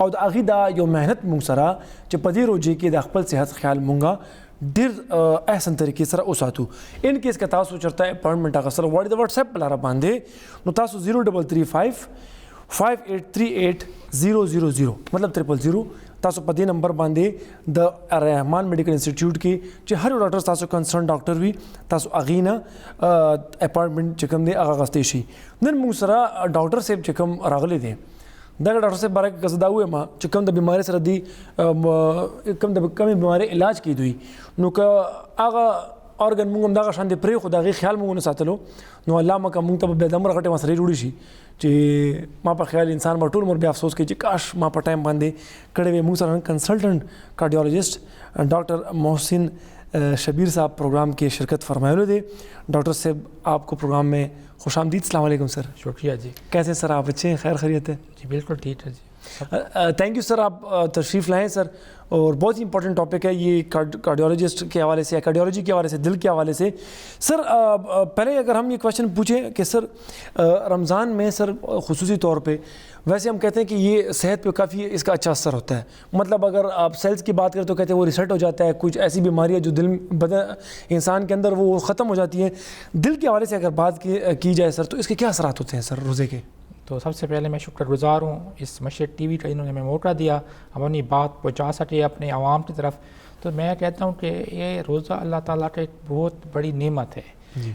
او د هغې دا یو محنت مونږ سره چې په دې روجې کې د خپل صحت خیال مونږ ډېر احسن طریقې سره وساتو. ان کیس که تاسو چېرته اپاینټمنټ اخیستل غواړئ د وټساپ په لاره باندې نو تاسو 0335 5838 مطلب 000 تاسو په دې نمبر باندې د رحمان میډیکل انسټیټیوټ کې چې هر ډاکټر تاسو کنسرن ډاکټر وي تاسو هغې نه اپاینټمنټ چې کوم دی هغه اخیستی شي. نن موږ سره ډاکټر صاحب چې کوم راغلی دی دغه ډاکټر صاحب باره کې که زه دا ووایم چې کوم د بیمارۍ سره دی کوم د کمې بیمارۍ علاج کوي دوی نو که هغه ارګن موږ هم دغه شان دی پرېښو د هغې خیال موږ ونه ساتلو نو الله مکه موږ ته به بیا دومره غټې مسلې جوړې شي چې ما په خیال انسان به ټول عمر بیا افسوس کوي چې کاش ما په ټایم باندې کړی وی. موږ سره کنسلټنټ کارډیالوجسٹ ڈاکٹر محسن شبیر صاحب پروگرام کے شرکت فرمائے دے. ڈاکٹر صاحب آپ کو پروگرام میں خوش آمدید. السلام علیکم سر. شکریہ جی. کیسے سر آپ اچھے ہیں خیر خیریت ہے؟ جی بالکل ٹھیک ہے جی. تھینک یو سر آپ تشریف لائیں سر اور بہت ہی امپورٹنٹ ٹاپک ہے یہ کارڈیولوجسٹ کے حوالے سے کارڈیولوجی کے حوالے سے دل کے حوالے سے. سر پہلے اگر ہم یہ کویشچن پوچھیں کہ سر رمضان میں سر خصوصی طور پہ ویسے ہم کہتے ہیں کہ یہ صحت پہ کافی اس کا اچھا اثر ہوتا ہے مطلب اگر آپ سیلز کی بات کریں تو کہتے ہیں وہ ریسٹ ہو جاتا ہے کچھ ایسی بیماریاں جو دل بدن انسان کے اندر وہ ختم ہو جاتی ہیں. دل کے حوالے سے اگر بات کی جائے سر تو اس کے کیا اثرات ہوتے ہیں سر روزے کے؟ تو سب سے پہلے میں شکر گزار ہوں اس مشرق ٹی وی کا انہوں نے ہمیں موقع دیا ہم اپنی بات پہنچا سکے اپنے عوام کی طرف. تو میں کہتا ہوں کہ یہ روزہ اللہ تعالیٰ کا ایک بہت بڑی نعمت ہے.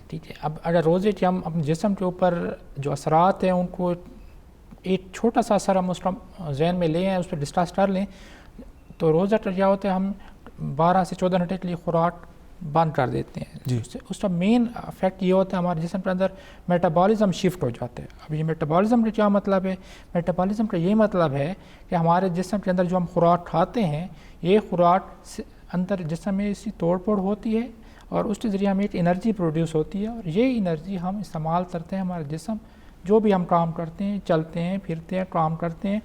ٹھیک ہے. اب اگر روزے کے ہم اپنے جسم کے اوپر جو اثرات ہیں ان کو ایک چھوٹا سا اثر ہم اس کا ذہن میں لے آئیں اس پہ ڈسکس کر لیں تو روزہ کا کیا ہوتا ہے ہم 12 سے 14 گھنٹے کے لیے خوراک بند کر دیتے ہیں جی. اس کا مین افیکٹ یہ ہوتا ہے ہمارے جسم کے اندر میٹابولزم شفٹ ہو جاتا ہے. اب یہ میٹابولزم کا کیا مطلب ہے؟ میٹابولزم کا یہ مطلب ہے کہ ہمارے جسم کے اندر جو ہم خوراک کھاتے ہیں یہ خوراک اندر جسم میں اسی توڑ پھوڑ ہوتی ہے اور اس کے ذریعے ہمیں ایک انرجی پروڈیوس ہوتی ہے اور یہ انرجی ہم استعمال کرتے ہیں ہمارے جسم جو بھی ہم کام کرتے ہیں چلتے ہیں پھرتے ہیں کام کرتے ہیں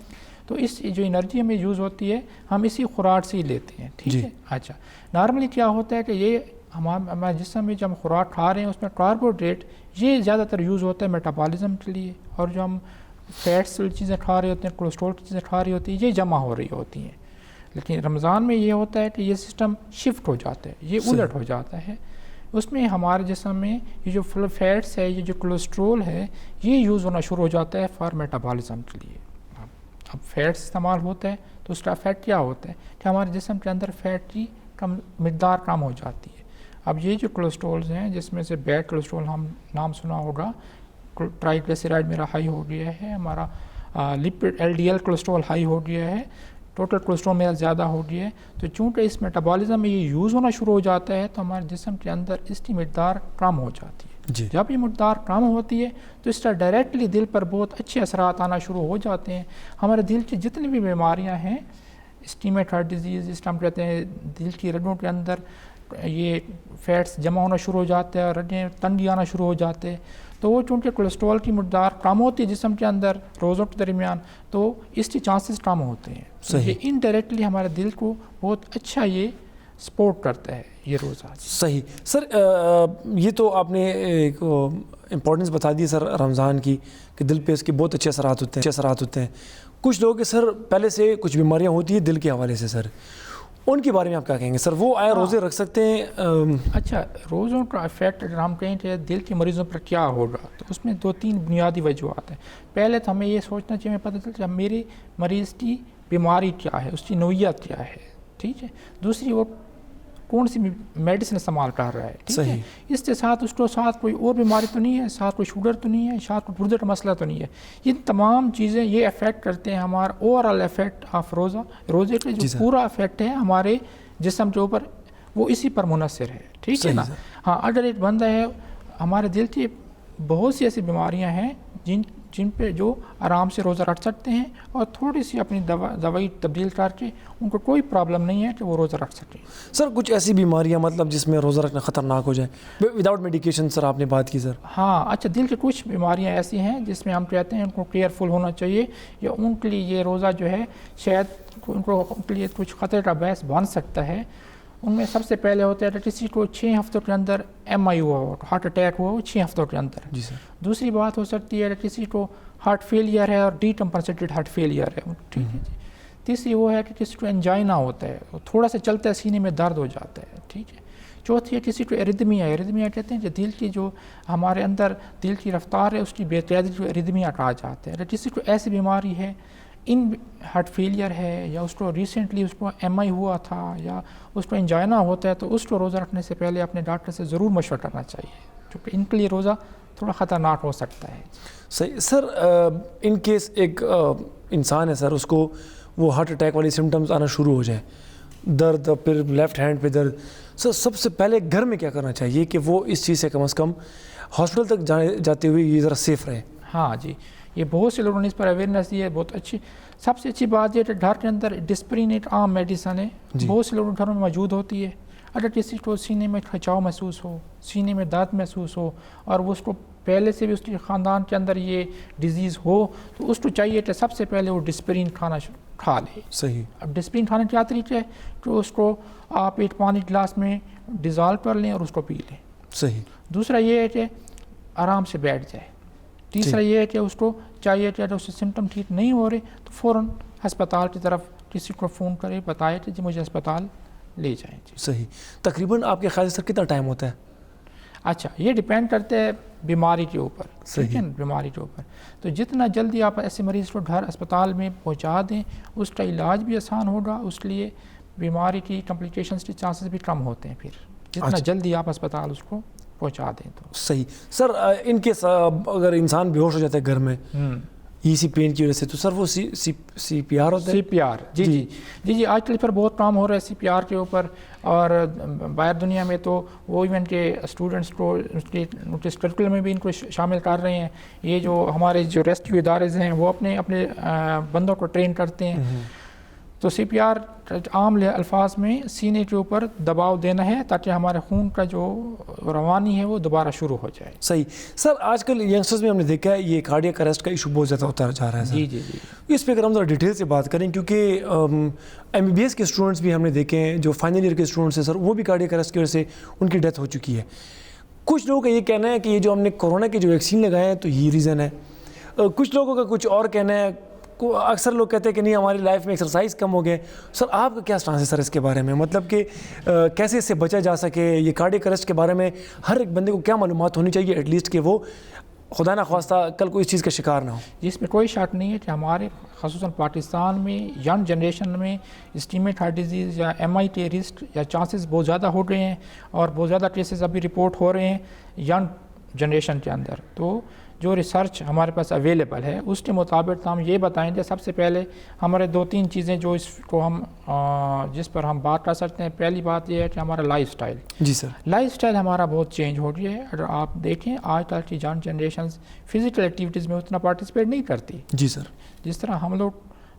تو اس جو انرجی ہمیں یوز ہوتی ہے ہم اسی خوراک سے ہی لیتے ہیں. ٹھیک ہے. اچھا نارملی کیا ہوتا ہے کہ یہ ہمارے جسم میں جو ہم خوراک کھا رہے ہیں اس میں کاربوہائیڈریٹ یہ زیادہ تر یوز ہوتا ہے میٹابولزم کے لیے اور جو ہم فیٹس والی چیزیں کھا رہے ہوتے ہیں کولیسٹرول کی چیزیں کھا رہی ہوتی ہیں یہ جمع ہو رہی ہوتی ہیں. لیکن رمضان میں یہ ہوتا ہے کہ یہ سسٹم شفٹ ہو جاتا ہے یہ الٹ ہو جاتا ہے. اس میں ہمارے جسم میں یہ جو فیٹس ہے یہ جو کولیسٹرول ہے یہ یوز ہونا شروع ہو جاتا ہے فار میٹابولزم کے لیے. اب فیٹس استعمال ہوتا ہے تو اس کا افیکٹ کیا ہوتا ہے کہ ہمارے جسم کے اندر فیٹ کی مقدار کم ہو جاتی ہے. اب یہ جو کولیسٹرولز ہیں جس میں سے بیڈ کولیسٹرول ہم نام سنا ہوگا ٹرائیگلیسیرائڈ میرا ہائی ہو گیا ہے ہمارا لپڈ LDL کولیسٹرول ہائی ہو گیا ہے ٹوٹل کولیسٹرول میرا زیادہ ہو گیا ہے، تو چونکہ اس میٹابولزم میں یہ یوز ہونا شروع ہو جاتا ہے تو ہمارے جسم کے اندر اس کی مقدار کم ہو جاتی ہے. جی. جب یہ مقدار کم ہوتی ہے تو اس کا ڈائریکٹلی دل پر بہت اچھے اثرات آنا شروع ہو جاتے ہیں. ہمارے دل کی جتنی بھی بیماریاں ہیں، اسٹیمیٹ ہارٹ ڈیزیز جس کو ہم کہتے ہیں، دل کی رگوں کے اندر یہ فیٹس جمع ہونا شروع ہو جاتے ہیں اور رگیں تنگی آنا شروع ہو جاتے ہیں، تو وہ چونکہ کولیسٹرول کی مقدار کم ہوتی ہے جسم کے اندر روزوں کے درمیان، تو اس کے چانسز کم ہوتے ہیں. یہ انڈائریکٹلی ہمارے دل کو بہت اچھا یہ سپورٹ کرتا ہے یہ روزہ. صحیح سر، یہ تو آپ نے ایک امپورٹنس بتا دی سر رمضان کی کہ دل پہ اس کے بہت اچھے اثرات ہوتے ہیں. کچھ لوگ سر پہلے سے کچھ بیماریاں ہوتی ہیں دل کے حوالے سے سر، ان کے بارے میں آپ کیا کہیں گے سر؟ وہ آیا روزے رکھ سکتے ہیں؟ اچھا، روزوں کا افیکٹ اگر ہم کہیں کہ دل کے مریضوں پر کیا ہوگا تو اس میں 2-3 بنیادی وجوہات ہیں. پہلے تو ہمیں یہ سوچنا چاہیے، پتہ چلتا ہے میری مریض کی بیماری کیا ہے، اس کی نوعیت کیا ہے، ٹھیک ہے. دوسری وہ کون سی میڈیسن استعمال کر رہا ہے، ٹھیک ہے. اس کے ساتھ اس کو ساتھ کوئی اور بیماری تو نہیں ہے، ساتھ کوئی شوگر تو نہیں ہے، ساتھ کوئی گردے کا مسئلہ تو نہیں ہے. یہ تمام چیزیں یہ افیکٹ کرتے ہیں ہمارا اوور آل افیکٹ آف روزے کے جو پورا افیکٹ ہے ہمارے جسم کے اوپر، وہ اسی پر منحصر ہے، ٹھیک ہے نا. ہاں، اگر ایک بندہ ہے، ہمارے دل کی بہت سی ایسی بیماریاں ہیں جن پہ جو آرام سے روزہ رکھ سکتے ہیں اور تھوڑی سی اپنی دوائی تبدیل کر کے ان کو کوئی پرابلم نہیں ہے کہ وہ روزہ رکھ سکیں. سر کچھ ایسی بیماریاں مطلب جس میں روزہ رکھنا خطرناک ہو جائے وداؤٹ میڈیکیشن، سر آپ نے بات کی سر. ہاں اچھا، دل کی کچھ بیماریاں ایسی ہیں جس میں ہم کہتے ہیں ان کو کیئرفل ہونا چاہیے، یا ان کے لیے یہ روزہ جو ہے شاید ان کے لیے کچھ خطرے کا باعث بن سکتا ہے. ان میں سب سے پہلے ہوتا ہے کہ کسی کو 6 ہفتوں کے اندر MI ہوا ہو، ہارٹ اٹیک ہوا ہو 6 ہفتوں کے اندر. جی سر. دوسری بات ہو سکتی ہے کہ کسی کو ہارٹ فیلئر ہے اور ڈی کمپنسیٹڈ ہارٹ فیلئر ہے، ٹھیک ہے جی. تیسری وہ ہے کہ کسی کو انجائنا ہوتا ہے، تھوڑا سا چلتا ہے سینے میں درد ہو جاتا ہے، ٹھیک ہے. چوتھی ہے کسی کو ایریدمیا کہتے ہیں، جو دل کی جو ہمارے اندر دل کی رفتار ہے اس کی بے قیدی کو ایریدمیا کہا جاتا ہے. اگر کسی کو ایسی بیماری ہے، ان ہارٹ فیلئر ہے، یا اس کو ریسنٹلی اس کو MI ہوا تھا، یا اس کو انجائنا ہوتا ہے، تو اس کو روزہ رکھنے سے پہلے اپنے ڈاکٹر سے ضرور مشورہ کرنا چاہیے، کیونکہ ان کے لیے روزہ تھوڑا خطرناک ہو سکتا ہے. صحیح سر. ان کیس ایک انسان ہے سر، اس کو وہ ہارٹ اٹیک والی سمٹمز آنا شروع ہو جائے، درد، پھر لیفٹ ہینڈ پہ درد، سر سب سے پہلے گھر میں کیا کرنا چاہیے کہ وہ اس چیز سے کم از کم ہاسپٹل تک جاتے ہوئے یہ ذرا سیف رہے؟ ہاں جی، یہ بہت سے لوگوں نے اس پر اویئرنیس دی ہے. بہت اچھی، سب سے اچھی بات یہ ہے کہ گھر کے اندر ڈسپرین ایک عام میڈیسن ہے، بہت سے لوگوں کے گھروں میں موجود ہوتی ہے. اگر کسی کو سینے میں کھچاؤ محسوس ہو، سینے میں درد محسوس ہو، اور وہ اس کو پہلے سے بھی اس کے خاندان کے اندر یہ ڈیزیز ہو، تو اس کو چاہیے کہ سب سے پہلے وہ ڈسپرین کھا لے. صحیح. اب ڈسپرین کھانے کا کیا طریقہ ہے کہ اس کو آپ ایک پانی گلاس میں ڈیزالو کر لیں اور اس کو پی لیں. صحیح. دوسرا یہ ہے کہ آرام سے بیٹھ جائے. تیسرا یہ ہے کہ اس کو چاہیے کہ اگر اس سے سمٹم ٹھیک نہیں ہو رہے تو فوراً ہسپتال کی طرف کسی کو فون کرے، بتائے کہ جی مجھے ہسپتال لے جائیں. صحیح. تقریباً آپ کے خیال سے سر کتنا ٹائم ہوتا ہے؟ اچھا، یہ ڈیپینڈ کرتے ہے بیماری کے اوپر، ٹھیک ہے نا، بیماری کے اوپر. تو جتنا جلدی آپ ایسے مریض کو گھر اسپتال میں پہنچا دیں، اس کا علاج بھی آسان ہوگا، اس لیے بیماری کی کمپلیکیشنز کے چانسز بھی کم ہوتے ہیں. پھر جتنا جلدی آپ اسپتال اس کو پہنچا دیں تو صحیح. سر ان کے اگر انسان بے ہوش ہو جاتا ہے گھر میں ایسی پین کی وجہ سے، تو سر وہ سی پی آر ہوتا ہے؟ CPR جی آج کل پر بہت کام ہو رہا ہے CPR کے اوپر، اور باہر دنیا میں تو وہ ایون کے اسٹوڈنٹس کو اس کریکولم میں بھی ان کو شامل کر رہے ہیں. یہ جو ہمارے جو ریسکیو ادارے ہیں وہ اپنے بندوں کو ٹرین کرتے ہیں. تو CPR عام الفاظ میں سینے کے اوپر دباؤ دینا ہے تاکہ ہمارے خون کا جو روانی ہے وہ دوبارہ شروع ہو جائے. صحیح. سر آج کل ینگسٹرز میں ہم نے دیکھا ہے یہ کارڈیاک اریسٹ کا ایشو بہت زیادہ ہوتا جا رہا ہے. جی اس پہ اگر ہم ذرا ڈیٹیل سے بات کریں، کیونکہ MBBS کے اسٹوڈنٹس بھی ہم نے دیکھے ہیں جو فائنل ایئر کے اسٹوڈنٹس ہیں سر، وہ بھی کارڈیاک اریسٹ کی وجہ سے ان کی ڈیتھ ہو چکی ہے. کچھ لوگوں کا یہ کہنا ہے کہ یہ جو ہم نے کورونا کے جو ویکسین لگائے ہیں تو یہ ریزن ہے. کچھ لوگوں کا کچھ اور کہنا ہے. اکثر لوگ کہتے ہیں کہ نہیں ہماری لائف میں ایکسرسائز کم ہو گئے. سر آپ کا کیا سٹانس ہے سر اس کے بارے میں؟ مطلب کہ کیسے اس سے بچا جا سکے؟ یہ کارڈیک اریسٹ کے بارے میں ہر ایک بندے کو کیا معلومات ہونی چاہیے ایٹ لیسٹ کہ وہ خدا نہ خواستہ کل کو اس چیز کا شکار نہ ہو؟ جس میں کوئی شک نہیں ہے کہ ہمارے خصوصاً پاکستان میں ینگ جنریشن میں اسٹیمیٹ ہارٹ ڈیزیز یا MI کے رسک یا چانسز بہت زیادہ ہو رہے ہیں، اور بہت زیادہ کیسز ابھی رپورٹ ہو رہے ہیں ینگ جنریشن کے اندر. تو جو ریسرچ ہمارے پاس اویلیبل ہے اس کے مطابق ہم یہ بتائیں گے. سب سے پہلے ہمارے 2-3 چیزیں جو اس کو ہم جس پر ہم بات کر سکتے ہیں. پہلی بات یہ ہے کہ ہمارا لائف سٹائل. جی سر. لائف سٹائل ہمارا بہت چینج ہو گیا ہے. اگر آپ دیکھیں آج کل کی جنریشنز فزیکل ایکٹیویٹیز میں اتنا پارٹیسپیٹ نہیں کرتی. جی سر. جس طرح ہم لوگ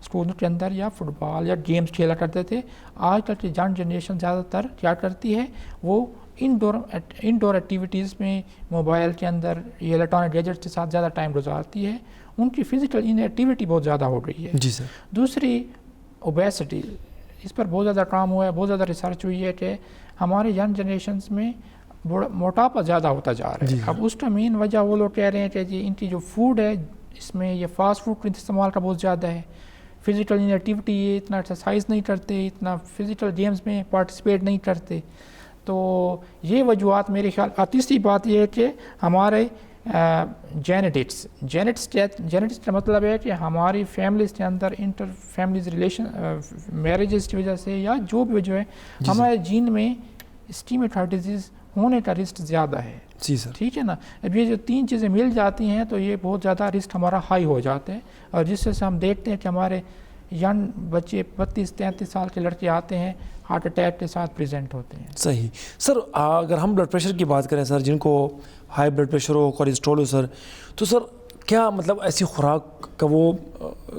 اسکولوں کے اندر یا فٹ بال یا گیمز کھیلا کرتے تھے, آج کل کی جنریشن زیادہ تر کیا کرتی ہے, وہ انڈور ایکٹیویٹیز میں موبائل کے اندر یہ الیکٹرانک گیجٹس کے ساتھ زیادہ ٹائم گزارتی ہے. ان کی فزیکل انیکٹیویٹی بہت زیادہ ہو رہی ہے. جی سر. دوسری اوبیسٹی, اس پر بہت زیادہ کام ہوا ہے, بہت زیادہ ریسرچ ہوئی ہے کہ ہمارے ینگ جنریشنز میں موٹاپا زیادہ ہوتا جا رہا ہے. اب اس کا مین وجہ وہ لوگ کہہ رہے ہیں کہ جی ان کی جو فوڈ ہے اس میں یہ فاسٹ فوڈ کا استعمال کا بہت زیادہ ہے, فزیکل انیکٹیویٹی, یہ اتنا ایکسرسائز نہیں کرتے, اتنا فزیکل گیمز میں پارٹیسپیٹ نہیں کرتے. تو یہ وجوہات میرے خیال. تیسری بات یہ ہے کہ ہمارے جینیٹکس کا مطلب ہے کہ ہماری فیملیز کے اندر انٹر فیملیز ریلیشن میرجز کی وجہ سے یا جو بھی وجہ ہے ہمارے جین میں اسٹیمک ہارٹ ڈیزیز ہونے کا رسک زیادہ ہے. جی سر. ٹھیک ہے نا. اب یہ جو 3 چیزیں مل جاتی ہیں تو یہ بہت زیادہ رسک ہمارا ہائی ہو جاتا ہے, اور جس سے ہم دیکھتے ہیں کہ ہمارے ینگ بچے 32-33 سال کے لڑکے آتے ہیں ہارٹ اٹیک کے ساتھ پریزنٹ ہوتے ہیں. صحیح. سر اگر ہم بلڈ پریشر کی بات کریں سر, جن کو ہائی بلڈ پریشر ہو, کولیسٹرول ہو سر, تو سر کیا مطلب ایسی خوراک کا وہ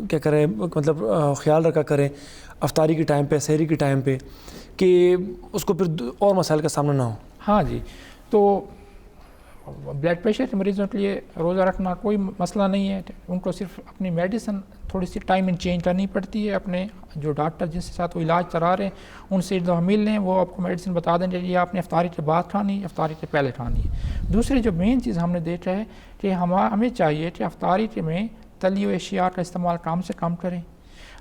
کیا کریں, مطلب خیال رکھا کریں افطاری کے ٹائم پہ, سحری کے ٹائم پہ, کہ اس کو پھر اور مسائل کا سامنا نہ ہو؟ ہاں جی. تو بلڈ پریشر کے مریضوں کے لیے روزہ رکھنا کوئی مسئلہ نہیں ہے. ان کو صرف اپنی میڈیسن تھوڑی سی ٹائم چینج کرنی پڑتی ہے. اپنے جو ڈاکٹر جس کے ساتھ وہ علاج کرا رہے ہیں ان سے جو مل لیں, وہ آپ کو میڈیسن بتا دیں کہ آپ نے افطاری کے بعد کھانی ہے, افطاری کے پہلے کھانی ہے. دوسری جو مین چیز ہم نے دیکھا ہے کہ ہمیں چاہیے کہ افطاری کے میں تلی ہوئی اشیاء کا استعمال کم سے کم کریں.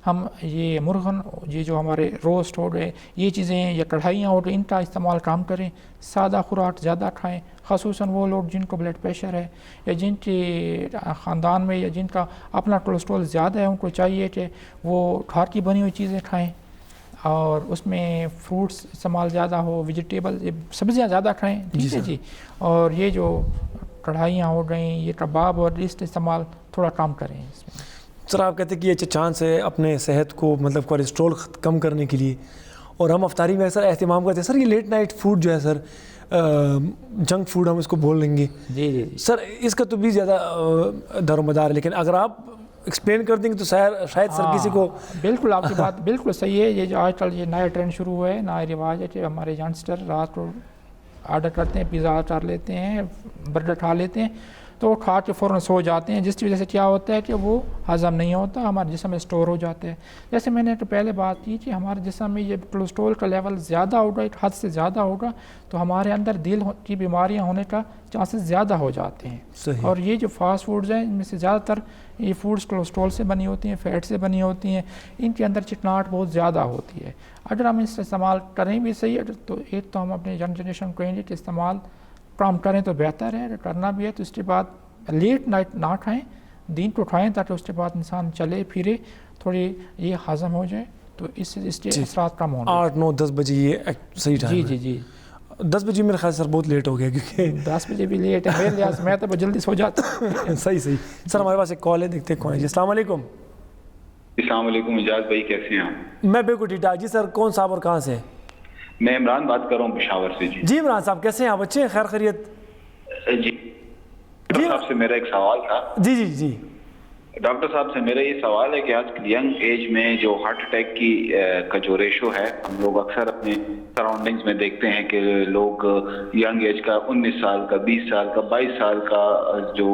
ہم یہ مرغن, یہ جو ہمارے روسٹ ہو گئے, یہ چیزیں یا کڑھائیاں ہو گئی, ان کا استعمال کم کریں. سادہ خوراک زیادہ کھائیں, خصوصاً وہ لوگ جن کو بلڈ پریشر ہے یا جن کے خاندان میں یا جن کا اپنا کولیسٹرول زیادہ ہے, ان کو چاہیے کہ وہ گھر کی بنی ہوئی چیزیں کھائیں, اور اس میں فروٹس استعمال زیادہ ہو, ویجیٹیبل سبزیاں زیادہ کھائیں. ٹھیک ہے جی. اور یہ جو کڑھائیاں ہو گئیں, یہ کباب اور اس استعمال تھوڑا کم کریں. اس میں سر آپ کہتے ہیں کہ یہ اچھا چانس ہے اپنے صحت کو مطلب کولیسٹرول کم کرنے کے لیے, اور ہم افطاری میں سر اہتمام کرتے ہیں. سر یہ لیٹ نائٹ فوڈ جو ہے سر, جنک فوڈ ہم اس کو بول لیں گے. جی جی سر اس کا تو بھی زیادہ دار و مدار ہے, لیکن اگر آپ ایکسپلین کر دیں گے تو شاید سر کسی کو. بالکل آپ کی بات بالکل صحیح ہے. یہ جو آج کل یہ نیا ٹرینڈ شروع ہوا ہے, نیا رواج ہے کہ ہمارے ینگسٹر رات کو آرڈر کرتے ہیں, پیزا کر لیتے ہیں, برگر کھا لیتے ہیں, تو کھا کے فوراً سو جاتے ہیں, جس کی وجہ سے کیا ہوتا ہے کہ وہ ہضم نہیں ہوتا, ہمارے جسم میں اسٹور ہو جاتا ہے. جیسے میں نے پہلے بات کی کہ ہمارے جسم میں یہ کولیسٹرول کا لیول زیادہ ہوگا, ایک حد سے زیادہ ہوگا, تو ہمارے اندر دل کی بیماریاں ہونے کا چانسز زیادہ ہو جاتے ہیں. اور یہ جو فاسٹ فوڈز ہیں ان میں سے زیادہ تر یہ فوڈز کولیسٹرول سے بنی ہوتی ہیں, فیٹ سے بنی ہوتی ہیں, ان کے اندر چکناہٹ بہت زیادہ ہوتی ہے. اگر ہم اس سے استعمال کریں بھی صحیح ہے تو ایک تو ہم اپنے ینگ جنریشن کو کہیں گے کہ استعمال کم کریں تو بہتر ہے. اگر کرنا بھی ہے تو اس کے بعد لیٹ نائٹ نہ کھائیں, دین کو کھائیں, تاکہ اس کے بعد انسان چلے پھرے, تھوڑی یہ ہضم ہو جائے, تو اس کے اثرات کم ہوں گے. 8-9-10 بجے یہ صحیح ٹائم ہے. جی جی جی. 10 بجے میرے خیال سر بہت لیٹ ہو گیا, کیونکہ 10 بجے بھی لیٹ ہے میرے لحاظ سے, میں تو جلدی سو جاتا ہوں. صحیح. سر ہمارے پاس ایک کال ہے, دیکھتے ہیں کون ہے جی. السلام علیکم. السلام علیکم اجاز بھائی, کیسے ہیں آپ؟ میں بالکل ٹھیک ٹھاک. جی سر کون صاحب اور کہاں سے؟ میں عمران بات کر رہا ہوں پشاور سے. جی عمران صاحب کیسے ہیں آپ؟ اچھے ہیں, خیر خیریت؟ جی ڈاکٹر صاحب سے میرا ایک سوال تھا. جی ڈاکٹر صاحب سے میرا یہ سوال ہے کہ آج کل ینگ ایج میں جو ہارٹ اٹیک کا جو ریشو ہے, ہم لوگ اکثر اپنے سراؤنڈنگز میں دیکھتے ہیں کہ لوگ ینگ ایج کا 19 سال کا, 20 سال کا, 22 سال کا جو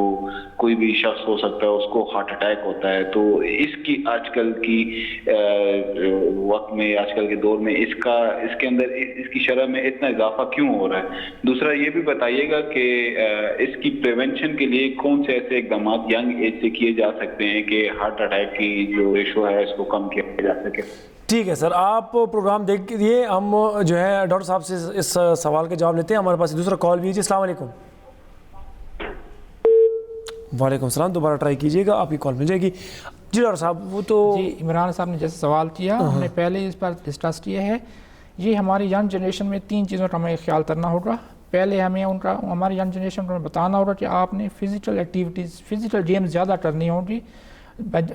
کوئی بھی شخص ہو سکتا ہے اس کو ہارٹ اٹیک ہوتا ہے. تو اس کی آج کل کی وقت میں, آج کل کے دور میں اس کے اندر اس کی شرح میں اتنا اضافہ کیوں ہو رہا ہے؟ دوسرا یہ بھی بتائیے گا کہ اس کی پریونشن کے لیے کون سے ایسے اقدامات ینگ ایج سے کیے جا سکتے ہیں کہ ہارٹ اٹیک کی جو ریشو ہے اس کو کم کیا جا سکے؟ ٹھیک ہے سر, آپ پروگرام دیکھ کے دیے, ہم جو ہے ڈاکٹر صاحب سے اس سوال کا جواب لیتے ہیں. ہمارے پاس دوسرا کال بھی ہے جی. السلام علیکم. وعلیکم السلام. دوبارہ ٹرائی کیجیے گا, آپ کی کال مل جائے گی. جی ڈاکٹر صاحب, وہ تو جی عمران صاحب نے جیسے سوال کیا, ہم نے پہلے اس پر ڈسکس کیا ہے. یہ ہماری ینگ جنریشن میں 3 چیزوں کا ہمیں خیال کرنا ہوگا. پہلے ہمیں ہماری ینگ جنریشن کو بتانا ہوگا کہ آپ نے فزیکل ایکٹیویٹیز فزیکل گیمز زیادہ کرنی ہوگی،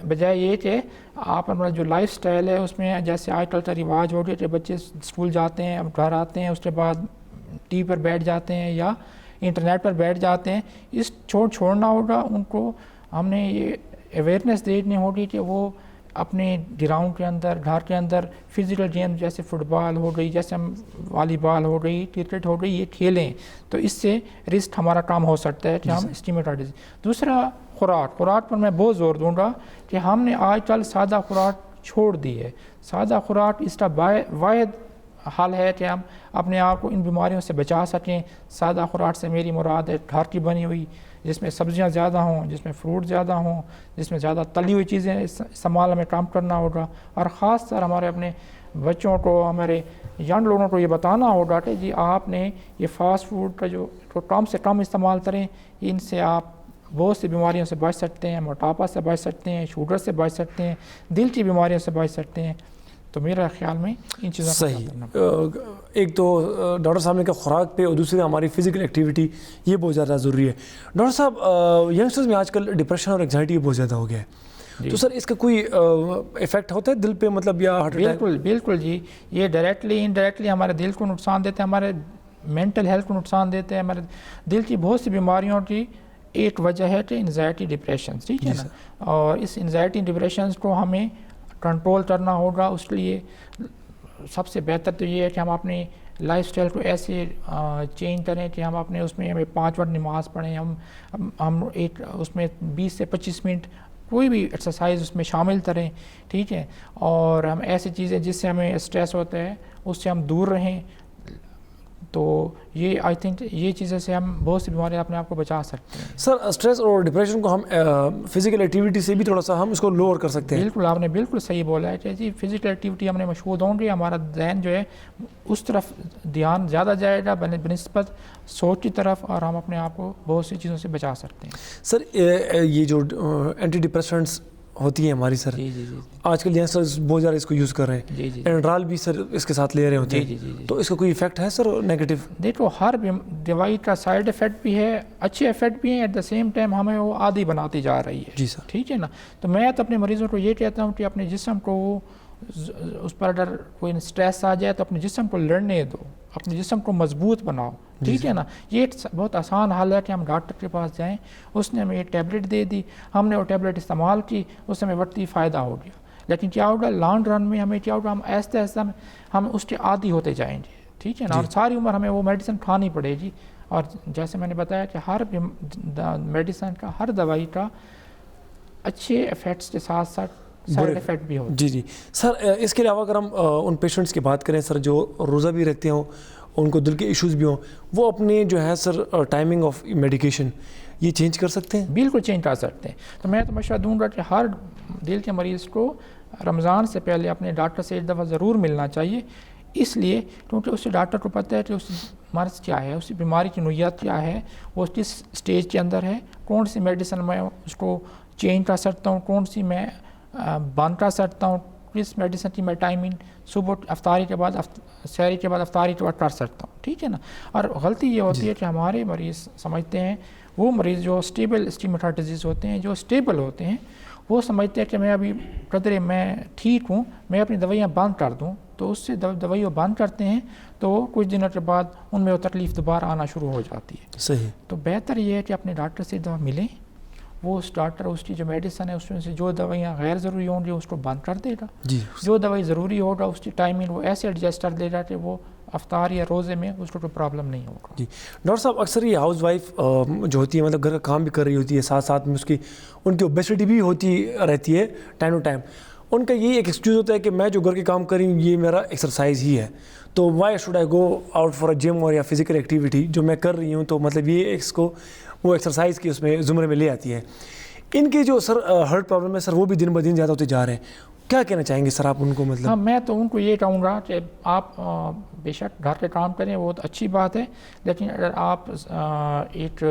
بجائے یہ کہ آپ اپنا جو لائف سٹائل ہے اس میں جیسے آج کل کا رواج ہو گیا کہ بچے اسکول جاتے ہیں، اب گھر آتے ہیں، اس کے بعد ٹی وی پر بیٹھ جاتے ہیں یا انٹرنیٹ پر بیٹھ جاتے ہیں. اس چھوڑنا ہوگا ان کو. ہم نے یہ اویئرنیس دینی ہوگی کہ وہ اپنے گراؤنڈ کے اندر، گھر کے اندر فزیکل گیم جیسے فٹ بال ہو گئی، جیسے ہم والی بال ہو گئی، کرکٹ ہو گئی، یہ کھیلیں. تو اس سے رسک ہمارا کام ہو سکتا ہے کہ ہم اسٹیمیٹائز. دوسرا خوراک پر میں بہت زور دوں گا کہ ہم نے آج کل سادہ خوراک چھوڑ دی ہے. سادہ خوراک اس کا واحد حل ہے کہ ہم اپنے آپ کو ان بیماریوں سے بچا سکیں. سادہ خوراک سے میری مراد ہے گھر کی بنی ہوئی، جس میں سبزیاں زیادہ ہوں، جس میں فروٹ زیادہ ہوں، جس میں زیادہ تلی ہوئی چیزیں استعمال ہمیں کم کرنا ہوگا. اور خاص طور ہمارے اپنے بچوں کو، ہمارے ینگ لوگوں کو یہ بتانا ہوگا کہ جی آپ نے یہ فاسٹ فوڈ کا جو کم سے کم استعمال کریں. ان سے آپ بہت سی بیماریوں سے بچ سکتے ہیں، موٹاپا سے بچ سکتے ہیں، شوگر سے بچ سکتے ہیں، دل کی بیماریوں سے بچ سکتے ہیں. تو میرا خیال میں ان چیزوں صحیح. ایک تو ڈاکٹر صاحب نے کہا خوراک پہ، اور دوسری ہماری فزیکل ایکٹیویٹی، یہ بہت زیادہ ضروری ہے. ڈاکٹر صاحب ینگسٹرز میں آج کل ڈپریشن اور انگزائٹی بہت زیادہ ہو گیا ہے، تو سر اس کا کوئی افیکٹ ہوتا ہے دل پہ، مطلب یا ہارٹ اٹیک؟ بالکل جی. یہ ڈائریکٹلی انڈائریکٹلی ہمارے دل کو نقصان دیتے ہیں، ہمارے مینٹل ہیلتھ کو نقصان دیتے ہیں. ہمارے دل کی بہت سی بیماریوں کی ایک وجہ ہے کہ انزائٹی ڈپریشن، ٹھیک ہے نا. اور اس انزائٹی ڈپریشنس کو ہمیں کنٹرول کرنا ہوگا. اس کے لیے سب سے بہتر تو یہ ہے کہ ہم اپنی لائف سٹائل کو ایسے چینج کریں کہ ہم اپنے اس میں ہمیں 5 وقت نماز پڑھیں، ہم ایک اس میں 20 سے 25 منٹ کوئی بھی ایکسرسائز اس میں شامل کریں، ٹھیک ہے. اور ہم ایسی چیزیں جس سے ہمیں اسٹریس ہوتا ہے اس سے ہم دور رہیں. تو یہ آئی تھنک یہ چیزیں سے ہم بہت سی بیماریاں اپنے آپ کو بچا سکتے ہیں. سر اسٹریس اور ڈپریشن کو ہم فزیکل ایکٹیویٹی سے بھی تھوڑا سا ہم اس کو لوور کر سکتے ہیں؟ بالکل، آپ نے بالکل صحیح بولا ہے کہ جی فزیکل ایکٹیویٹی ہم نے مشہور ہوں گی، ہمارا ذہن جو ہے اس طرف دھیان زیادہ جائے گا بنسبت سوچ کی طرف، اور ہم اپنے آپ کو بہت سی چیزوں سے بچا سکتے ہیں. سر یہ جو اینٹی ڈپریسنٹس ہوتی ہیں ہماری، سر آج کل ینگسٹرز بہت زیادہ اس کو یوز کر رہے ہیں، اینڈرال بھی سر اس کے ساتھ لے رہے ہوتے ہیں، تو اس کا کوئی ایفیکٹ ہے سر نیگیٹو؟ دیکھو ہر دوائی کا سائیڈ ایفیکٹ بھی ہے، اچھے ایفیکٹ بھی ہیں، ایٹ دا سیم ٹائم ہمیں وہ عادی بناتی جا رہی ہے. جی سر. ٹھیک ہے نا. تو میں تو اپنے مریضوں کو یہ کہتا ہوں کہ اپنے جسم کو اس پر اگر کوئی اسٹریس آ جائے تو اپنے جسم کو لڑنے دو، اپنے جسم کو مضبوط بناؤ. ٹھیک ہے نا. یہ بہت آسان حل ہے کہ ہم ڈاکٹر کے پاس جائیں، اس نے ہمیں ایک ٹیبلٹ دے دی، ہم نے وہ ٹیبلٹ استعمال کی، اس سے ہمیں وقتی فائدہ ہو گیا. لیکن کیا ہوگا لانگ رن میں ہمیں کیا ہوگا، ہم آہستہ آہستہ ہم اس کے عادی ہوتے جائیں گے. ٹھیک ہے نا. اور ساری عمر ہمیں وہ میڈیسن کھانی پڑے گی. اور جیسے میں نے بتایا کہ ہر میڈیسن کا، ہر دوائی کا اچھے افیکٹس کے ساتھ ساتھ سائڈ ایفیکٹ بھی ہوتا ہے. جی سر. اس کے علاوہ اگر ہم ان پیشنٹس کی بات کریں سر جو روزہ بھی رکھتے ہوں، ان کو دل کے ایشوز بھی ہوں، وہ اپنے جو ہے سر ٹائمنگ آف میڈیکیشن یہ چینج کر سکتے ہیں؟ بالکل چینج کر سکتے ہیں. تو میں تو مشورہ دوں گا کہ ہر دل کے مریض کو رمضان سے پہلے اپنے ڈاکٹر سے ایک دفعہ ضرور ملنا چاہیے. اس لیے کیونکہ اس سے ڈاکٹر کو پتہ ہے کہ اس مرض کیا ہے، اس بیماری کی نوعیت کیا ہے، وہ کس سٹیج کے اندر ہے، کون سی میڈیسن میں اس کو چینج کر سکتا ہوں، کون سی میں بند کر سکتا ہوں، کس میڈیسن کی میں ٹائمنگ صبح افطاری کے بعد سحری کے بعد افطاری کے بعد کر سکتا ہوں. ٹھیک ہے نا. اور غلطی یہ ہوتی ہے کہ ہمارے مریض سمجھتے ہیں، وہ مریض جو اسٹیبل اسٹیمیٹائڈ ڈیزیز ہوتے ہیں، جو اسٹیبل ہوتے ہیں، وہ سمجھتے ہیں کہ میں ابھی قدرے میں ٹھیک ہوں، میں اپنی دوائیاں بند کر دوں. تو اس سے دوائیوں بند کرتے ہیں تو کچھ دنوں کے بعد ان میں وہ تکلیف دوبارہ آنا شروع ہو جاتی ہے. صحیح. تو بہتر یہ ہے کہ اپنے ڈاکٹر سے دوا ملیں، وہ اس ڈاکٹر اس کی جو میڈیسن ہے اس میں سے جو دوائیاں غیر ضروری ہوں گی اس کو بند کر دے گا. جی. جو دوائی ضروری ہوگا اس کی ٹائمنگ وہ ایسے ایڈجسٹ کر دے گا کہ وہ افطار یا روزے میں اس کو کوئی پرابلم نہیں ہوگا. جی. ڈاکٹر صاحب اکثر یہ ہاؤس وائف جو ہوتی ہے، مطلب گھر کا کام بھی کر رہی ہوتی ہے، ساتھ ساتھ میں ان کی اوبیسٹی بھی ہوتی رہتی ہے ٹائم ٹو ٹائم. ان کا یہی ایک ایکسکیوز ہوتا ہے کہ میں جو گھر کے کام کر رہی ہوں یہ میرا ایکسرسائز ہی ہے، تو وائی شوڈ آئی گو آؤٹ فار اے جم اور یا فزیکل ایکٹیویٹی جو میں کر رہی ہوں، تو مطلب یہ اس کو وہ ایکسرسائز کی اس میں زمرے میں لے آتی ہے. ان کے جو سر ہارٹ پرابلم ہے سر وہ بھی دن بدن زیادہ ہوتے جا رہے ہیں. کیا کہنا چاہیں گے سر آپ ان کو؟ مطلب ہاں، میں تو ان کو یہ کہوں گا کہ آپ بے شک گھر کے کام کریں، وہ تو اچھی بات ہے، لیکن اگر آپ ایک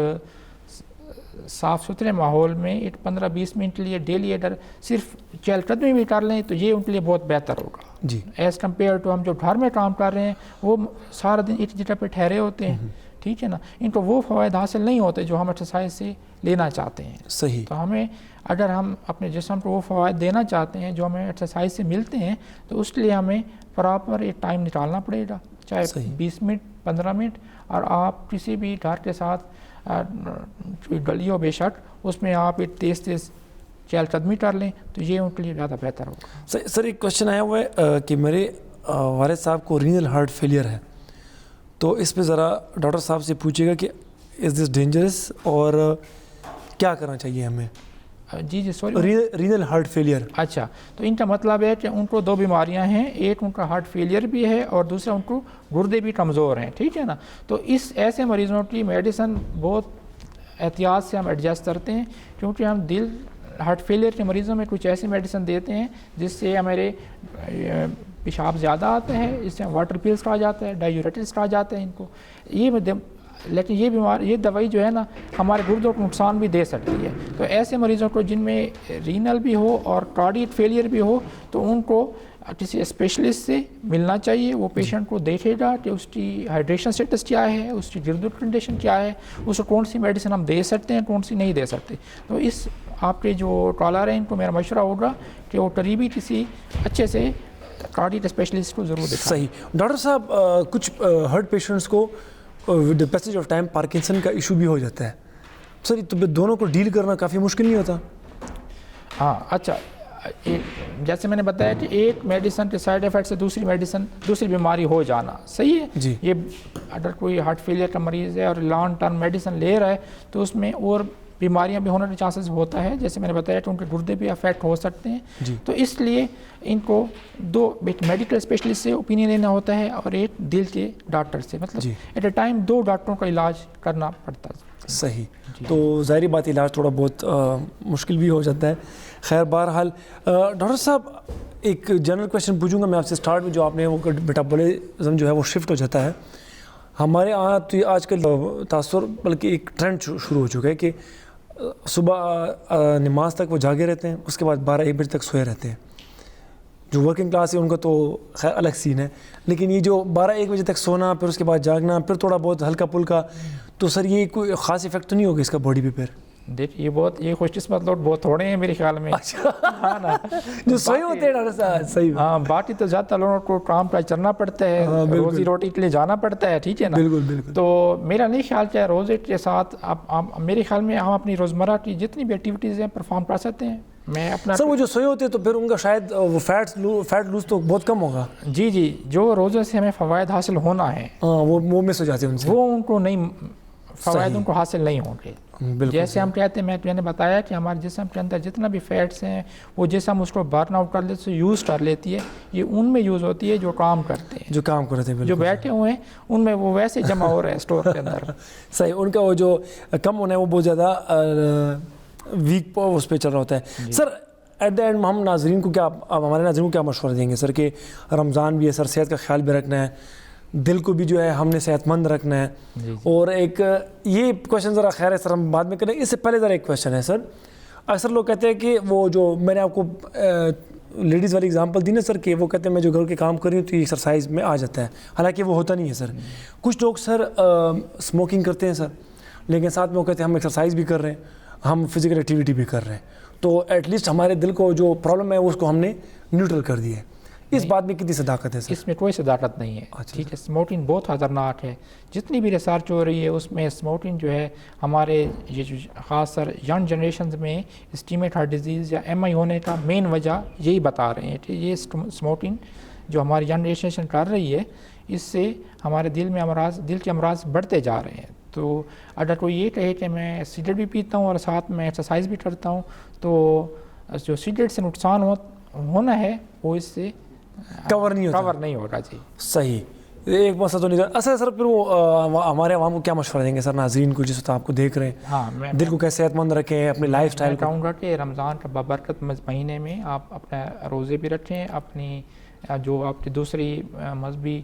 صاف ستھرے ماحول میں ایک 15-20 منٹ کے لیے ڈیلی اگر صرف چہل قدمی بھی کر لیں تو یہ ان کے لیے بہت بہتر ہوگا. جی. ایز کمپیئر ٹو ہم جو گھر میں کام کر رہے ہیں وہ سارا دن ایک جگہ پہ ٹھہرے ہوتے ہیں. ٹھیک ہے نا, ان کو وہ فوائد حاصل نہیں ہوتے جو ہم ایکسرسائز سے لینا چاہتے ہیں. صحیح. تو ہمیں اگر ہم اپنے جسم کو وہ فوائد دینا چاہتے ہیں جو ہمیں ایکسرسائز سے ملتے ہیں, تو اس لیے ہمیں پراپر ایک ٹائم نکالنا پڑے گا, چاہے 20 منٹ 15 منٹ, اور آپ کسی بھی گھر کے ساتھ گلی ہو بے شک, اس میں آپ ایک تیز چہل قدمی کر لیں تو یہ ان کے لیے زیادہ بہتر ہوگا. سر ایک کوشچن آیا ہوا ہے کہ میرے والد صاحب کو رینل ہارٹ فیلئر ہے, تو اس پہ ذرا ڈاکٹر صاحب سے پوچھے گا کہ از دس ڈینجرس اور کیا کرنا چاہیے ہمیں. جی سوری, رینل ہارٹ فیلئر. اچھا, تو ان کا مطلب ہے کہ ان کو 2 بیماریاں ہیں, ایک ان کا ہارٹ فیلئر بھی ہے اور دوسرا ان کو گردے بھی کمزور ہیں, ٹھیک ہے نا. تو اس ایسے مریضوں کی میڈیسن بہت احتیاط سے ہم ایڈجسٹ کرتے ہیں, کیونکہ ہم ہارٹ فیلئر کے مریضوں میں کچھ ایسی میڈیسن دیتے ہیں جس سے ہمارے پیشاب زیادہ آتا ہے, اس سے واٹر پلس کہا جاتا ہے, ڈائیوریٹکس کہا جاتا ہے ان کو. لیکن یہ دوائی جو ہے نا ہمارے گردوں کو نقصان بھی دے سکتی ہے. تو ایسے مریضوں کو جن میں رینل بھی ہو اور کارڈیک فیلئر بھی ہو, تو ان کو کسی اسپیشلسٹ سے ملنا چاہیے. وہ پیشنٹ کو دیکھے گا کہ اس کی ہائیڈریشن سٹیٹس کیا ہے, اس کی گردوں کی کنڈیشن کیا ہے, اس کو کون سی میڈیسن ہم دے سکتے ہیں, کون سی نہیں دے سکتے. تو اس آپ کے جو کالر ہیں ان کو میرا مشورہ ہوگا کہ وہ قریبی کسی اچھے سے کارڈیک اسپیشلسٹ کو ضرور دکھائیں. صحیح. ڈاکٹر صاحب کچھ ہارٹ پیشنٹس کو ود دا پیسیج آف ٹائم پارکنسن کا ایشو بھی ہو جاتا ہے. سر تو دونوں کو ڈیل کرنا کافی مشکل نہیں ہوتا؟ ہاں اچھا, جیسے میں نے بتایا کہ ایک میڈیسن کے سائیڈ ایفیکٹ سے دوسری بیماری ہو جانا, صحیح ہے جی. یہ اگر کوئی ہارٹ فیلئر کا مریض ہے اور لانگ ٹرم میڈیسن لے رہا ہے تو اس میں اور بیماریاں بھی ہونے کے چانسز ہوتا ہے, جیسے میں نے بتایا کہ ان کے گردے بھی افیکٹ ہو سکتے ہیں جی. تو اس لیے ان کو 2 میڈیکل اسپیشلسٹ سے اوپینین لینا ہوتا ہے اور ایک دل کے ڈاکٹر سے, مطلب ایٹ اے ٹائم 2 ڈاکٹروں کا علاج کرنا پڑتا ہے. صحیح. تو ظاہری بات علاج تھوڑا بہت مشکل بھی ہو جاتا ہے. خیر بہرحال ڈاکٹر صاحب ایک جنرل کویشچن پوچھوں گا میں آپ سے اسٹارٹ میں, جو آپ نے وہ میٹابولزم جو ہے وہ شفٹ ہو جاتا ہے ہمارے یہاں, تو یہ آج کل تاثر بلکہ ایک ٹرینڈ شروع ہو چکا ہے کہ صبح نماز تک وہ جاگے رہتے ہیں, اس کے بعد 12-1 بجے تک سوئے رہتے ہیں. جو ورکنگ کلاس ہے ان کا تو خیر الگ سین ہے, لیکن یہ جو 12-1 بجے تک سونا پھر اس کے بعد جاگنا پھر تھوڑا بہت ہلکا پھلکا, تو سر یہ کوئی خاص افیکٹ تو نہیں ہوگا اس کا باڈی پہ پھر؟ دیکھیے یہ خوش قسمت لوگ بہت تھوڑے ہیں میرے خیال میں. ہاں نا, جو سوئے ہوتے ہیں ڈاکٹر صاحب. صحیح. ہاں, باقی تو زیادہ لوگوں کو کام پر چلنا پڑتا ہے, روزی روٹی کے لیے جانا پڑتا ہے, ٹھیک ہے نا. بالکل بالکل. تو میرا نہیں خیال کہ روزے کے ساتھ میرے خیال میں ہم اپنی روزمرہ کی جتنی بھی ایکٹیویٹیز ہیں پرفارم کر سکتے ہیں. میں اپنا سر وہ جو سوئے ہوتے ہیں تو پھر ان کا شاید وہ فیٹ لوز تو بہت کم ہوگا. جی جو روزے سے ہمیں فوائد حاصل ہونا ہے وہ مس ہو جاتے ہیں ان سے, وہ ان کو نہیں, فوائد ان کو حاصل نہیں ہوں گے. جیسے ہم کہتے ہیں, میں نے بتایا کہ ہمارے جسم کے اندر جتنا بھی فیٹس ہیں وہ جسم اس کو برن آؤٹ کر لیتے یوز کر لیتی ہے, یہ ان میں یوز ہوتی ہے جو کام کرتے ہیں, جو کام کرتے ہیں, جو بیٹھے ہوئے ہیں ان میں وہ ویسے جمع ہو رہے ہیں اسٹور کے اندر. صحیح. ان کا وہ جو کم ہونا ہے وہ بہت زیادہ ویک اس پہ چل رہا ہوتا ہے. سر ایٹ دا اینڈ ہم ناظرین کو کیا, ہمارے ناظرین کو کیا مشورہ دیں گے سر کہ رمضان بھی ہے سر, صحت کا خیال بھی رکھنا ہے, دل کو بھی جو ہے ہم نے صحت مند رکھنا ہے. اور ایک یہ کویشچن ذرا خیر ہے سر ہم بعد میں کریں, اس سے پہلے ذرا ایک کویشچن ہے سر. اکثر لوگ کہتے ہیں کہ وہ جو میں نے آپ کو لیڈیز والی اگزامپل دی نا سر, کہ وہ کہتے ہیں میں جو گھر کے کام کر رہی ہوں تو یہ ایکسرسائز میں آ جاتا ہے, حالانکہ وہ ہوتا نہیں ہے سر. کچھ لوگ سر اسموکنگ کرتے ہیں سر, لیکن ساتھ میں وہ کہتے ہیں ہم ایکسرسائز بھی کر رہے ہیں, ہم فزیکل ایکٹیویٹی بھی کر رہے ہیں, تو ایٹ لیسٹ ہمارے دل کو جو پرابلم ہے اس کو ہم نے نیوٹرل کر دیا ہے. اس بات میں کتنی صداقت ہے سر؟ اس میں کوئی صداقت نہیں ہے. ٹھیک ہے, اسموکنگ بہت خطرناک ہے. جتنی بھی ریسرچ ہو رہی ہے اس میں اسموکنگ جو ہے ہمارے یہ جو خاص کر ینگ جنریشنز میں اسٹیمک ہارٹ ڈیزیز یا MI ہونے کا مین وجہ یہی بتا رہے ہیں کہ یہ اسموکنگ جو ہماری ینگ جنریشن کر رہی ہے اس سے ہمارے دل کے امراض بڑھتے جا رہے ہیں. تو اگر کوئی یہ کہے کہ میں سگریٹ بھی پیتا ہوں اور ساتھ میں ایکسرسائز بھی کرتا ہوں تو جو سگریٹ سے نقصان ہونا ہے وہ اس سے کور نہیں ہوگا. جی صحیح. ایک مسئلہ تو نہیں سر. اصل سر پھر وہ ہمارے عوام کو کیا مشورہ دیں گے سر, ناظرین کو جس وقت آپ کو دیکھ رہے ہیں, ہاں دل کو کیسے صحت مند رکھیں, اپنے لائف سٹائل کو؟ کہوں گا کہ رمضان کا بابرکت مہینے میں آپ اپنے روزے بھی رکھیں, اپنی جو آپ کی دوسری مذہبی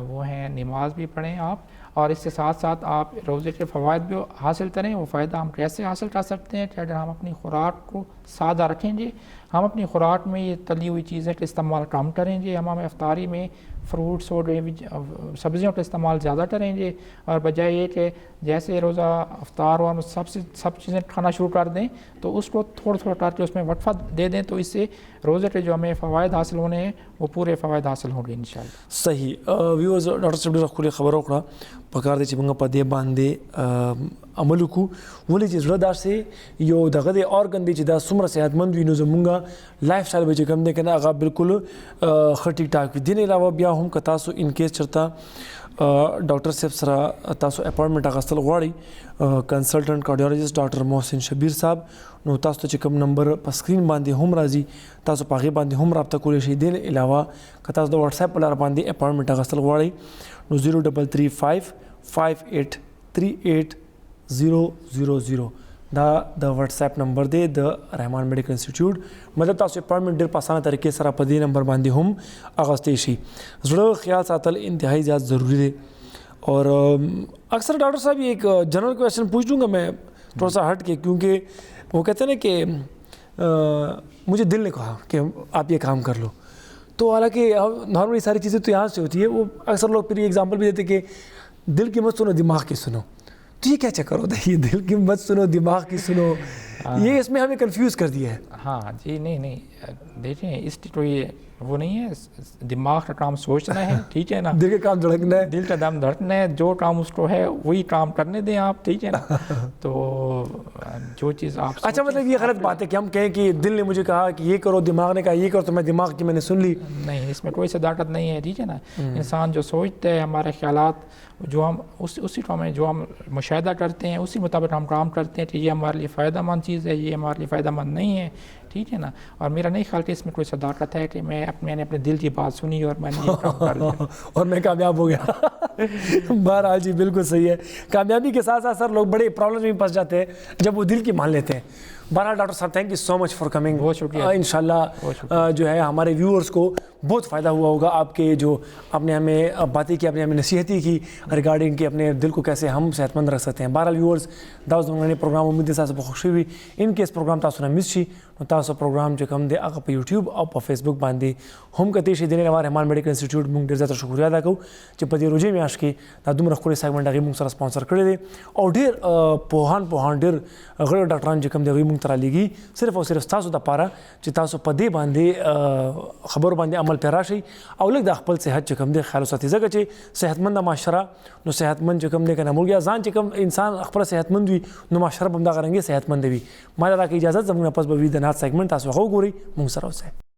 وہ ہیں نماز بھی پڑھیں آپ, اور اس کے ساتھ ساتھ آپ روزے کے فوائد بھی حاصل کریں. وہ فائدہ ہم کیسے حاصل کر سکتے ہیں کہ اگر ہم اپنی خوراک کو سادہ رکھیں گے, ہم اپنی خوراک میں یہ تلی ہوئی چیزیں کا استعمال کم کریں گے, ہم افطاری میں فروٹس اور سبزیوں کا استعمال زیادہ کریں گے اور بجائے یہ کہ جیسے روزہ افطار اور سب چیزیں کھانا شروع کر دیں تو اس کو تھوڑا تھوڑا کر کے اس میں وقفہ دے دیں تو اس سے روزے کے جو ہمیں فوائد حاصل ہونے ہیں وہ پورے فوائد حاصل ہوں گے انشاءاللہ. صحیح ویورز ډاکټر صاحب ډېره ښکلې خبره وکړه پکار دی چې موږ په دې باندې عمل وکړو ولې چې زړه داسې یو دغه دی ارګن دی چې دا څومره صحتمند وي نو زمونږ لایف سټایل به چې کوم دی که نه هغه بالکل ښه ټیک ټاک وي. دې نه علاوه بیا هم که تاسو ان کیس چېرته ډاکټر صاحب سره تاسو اپوینټمنټ اخیستل غواړئ کنسلټنټ کارډیالوجسټ ډاکټر محسن شبیر صاحب نو تاسو ته چې کوم نمبر په سکرین باندې هم راځي تاسو په هغې باندې هم رابطه کولی شئ. دې نه علاوه که تاسو د وټساپ په لاره باندې اپوینټمنټ اخیستل غواړئ نو 0335 5838 000 دا د واتساپ نمبر دی د رحمان میډیکل انسټیټیوټ مطلب تاسو اپوینټمنټ ډېر په اسانه طریقې سره په دې نمبر باندې هم اخیستی شي. زړه خیال ساتل انتہائی زیادہ ضروری ہے. اور اکثر ڈاکٹر صاحب یہ ایک جنرل کویشچن پوچھ لوں گا میں تھوڑا سا ہٹ کے کیونکہ وہ کہتے ہیں نا کہ مجھے دل نے کہا کہ آپ یہ کام کر لو تو حالانکہ نارملی ساری چیزیں تو یہاں سے ہوتی ہے وہ اکثر لوگ پھر یہ ایگزامپل بھی دیتے کہ دل کی مت سنو دماغ کی سنو تو یہ کیا چکر ہوتا ہے یہ دل کی مت سنو دماغ کی سنو یہ اس میں ہمیں کنفیوز کر دیا ہے. ہاں جی نہیں دیکھیں اس کی تو یہ وہ نہیں ہے دماغ کا کام سوچنا ہے ٹھیک ہے نا دل کا کام دھڑکنا ہے دل کا دم دھڑکنا ہے جو کام اس کو ہے وہی کام کرنے دیں آپ ٹھیک ہے نا. تو جو چیز آپ اچھا مطلب یہ غلط بات ہے کہ ہم کہیں کہ دل نے مجھے کہا کہ یہ کرو دماغ نے کہا یہ کرو تو میں دماغ کی میں نے سن لی. نہیں اس میں کوئی صداقت نہیں ہے ٹھیک ہے نا. انسان جو سوچتے ہیں ہمارے خیالات جو ہم اسی ٹائم میں جو ہم مشاہدہ کرتے ہیں اسی مطابق ہم کام کرتے ہیں کہ یہ ہمارے لیے فائدہ مند چیز ہے یہ ہمارے لیے فائدہ مند نہیں ہے ٹھیک ہے نا. اور میرا نہیں خیال کہ اس میں کوئی صداقت ہے کہ میں نے اپنے دل کی بات سنی اور میں نے یہ کام کر لیا اور میں کامیاب ہو گیا. بہرحال جی بالکل صحیح ہے. کامیابی کے ساتھ ساتھ سر لوگ بڑے پرابلم میں پھنس جاتے ہیں جب وہ دل کی مان لیتے ہیں. بہرحال ڈاکٹر صاحب تھینک یو سو مچ فار کمنگ. بہت شکریہ. انشاءاللہ جو ہے ہمارے ویورز کو بہت فائدہ ہوا ہوگا آپ کے جو آپ نے ہمیں باتیں کی آپ نے ہمیں نصیحتی کی ریگارڈنگ کہ اپنے دل کو کیسے ہم صحت مند رکھ سکتے ہیں. بہرحال ویورز دا اوس زموږ پروګرام امید دي تاسو په خوښ وي. ان کیس پروګرام تاسو نه مس شي نو تاسو پروګرام چې کوم دی هغه په یوټیوب او په فیسبوک باندې هم کتلی شئ. د دې لپاره رحمان میډیکل انسټیټیوټ موږ ډېر زیاته شکریه ادا کوو چې په دې روژې میاشت کې دا دومره ښکلی سیګمنټ هغوی موږ سره سپانسر کړی دی او ډېر پوهان ډېر غړي ډاکټران چې کوم دی هغوی موږ ته رالیږي صرف او صرف تاسو دپاره چې تاسو په دې باندې خبرو باندې عمل پرې راشئ او لږ د خپل صحت چې کوم دی خیال وساتئ ځکه چې صحتمنده معاشره نو صحتمند چې کوم دی که نه موږ ځان چې کوم انسان خپله صحتمند وي نو معاشره به همدغه رنګې صحتمنده وي. ما د راکړې اجازت زموږ نه پس به وي د نعت سیګمنټ تاسو هغه وګورئ موږ سره اوسئ.